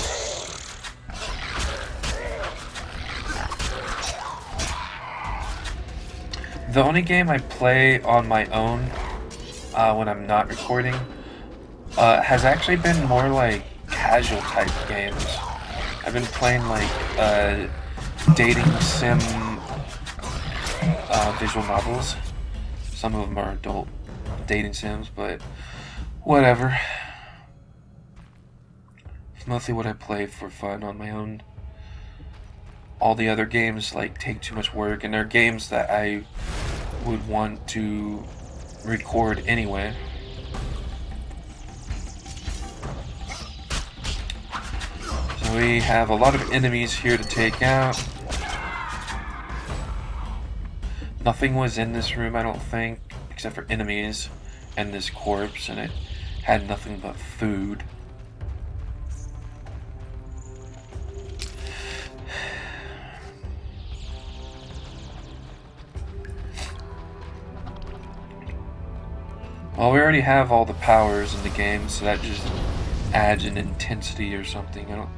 The only game I play on my own when I'm not recording has actually been more like casual type games. I've been playing like dating sim visual novels. Some of them are adult dating sims, but whatever. It's mostly what I play for fun on my own. All the other games like take too much work, and they're games that I would want to record anyway. So we have a lot of enemies here to take out. Nothing was in this room, I don't think, except for enemies and this corpse, and it had nothing but food. Well, we already have all the powers in the game, so that just adds an intensity or something. I'm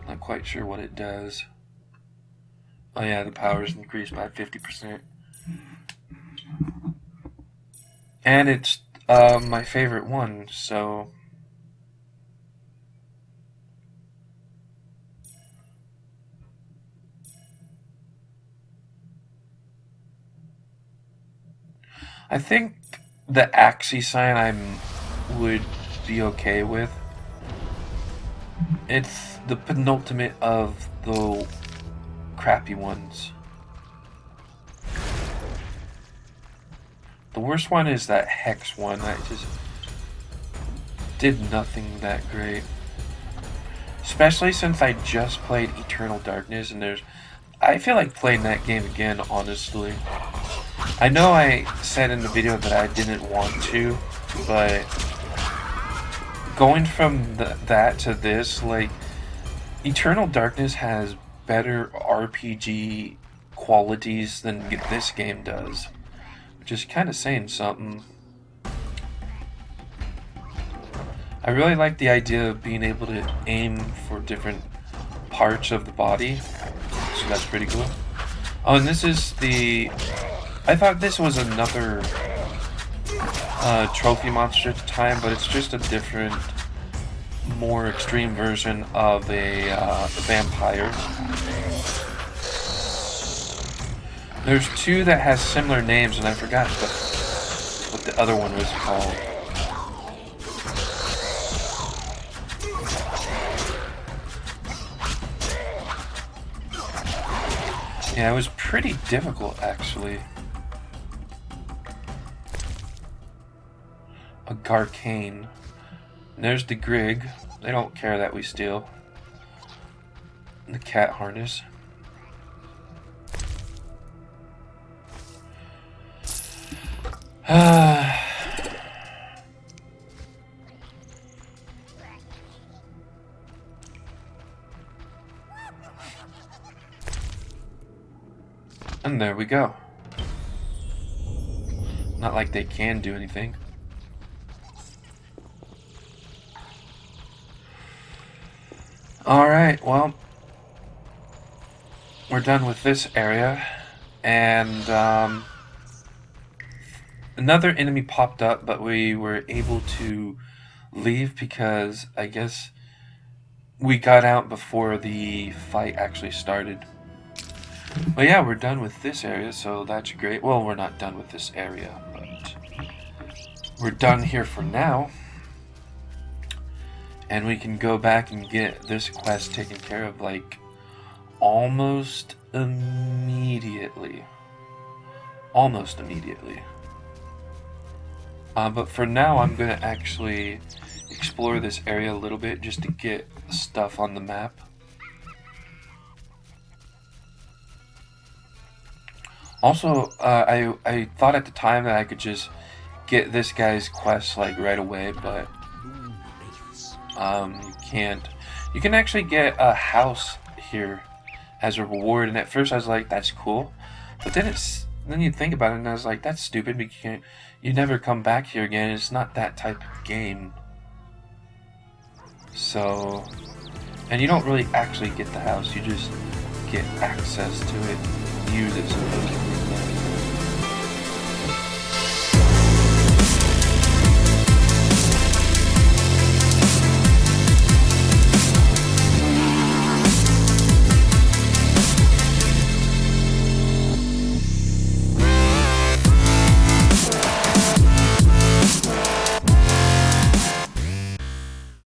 not quite sure what it does. Oh yeah, the powers increased by 50%. And it's my favorite one, so... I think the Axie sign I would be okay with. It's the penultimate of the crappy ones. The worst one is that Hex one. That just did nothing that great. Especially since I just played Eternal Darkness, and I feel like playing that game again, honestly. I know I said in the video that I didn't want to, but going from that to this, like, Eternal Darkness has better RPG qualities than this game does, which is kind of saying something. I really like the idea of being able to aim for different parts of the body, so that's pretty cool. Oh, and this is the... I thought this was another trophy monster at the time, but it's just a different, more extreme version of a vampire. There's two that has similar names, and I forgot what the other one was called. Yeah, it was pretty difficult, actually. A Garcane. And there's the Grig. They don't care that we steal. And the cat harness. And there we go. Not like they can do anything. Alright, well, we're done with this area, and another enemy popped up, but we were able to leave because I guess we got out before the fight actually started. But yeah, we're done with this area, so that's great. Well, we're not done with this area, but we're done here for now. And we can go back and get this quest taken care of, like, almost immediately. Almost immediately. But for now, I'm going to actually explore this area a little bit just to get stuff on the map. Also, I thought at the time that I could just get this guy's quest, like, right away, but... you can't. You can actually get a house here as a reward, and at first I was like, that's cool, but then you think about it, and I was like, that's stupid. You never come back here again. It's not that type of game. So, and you don't really actually get the house. You just get access to it, use it, supposedly.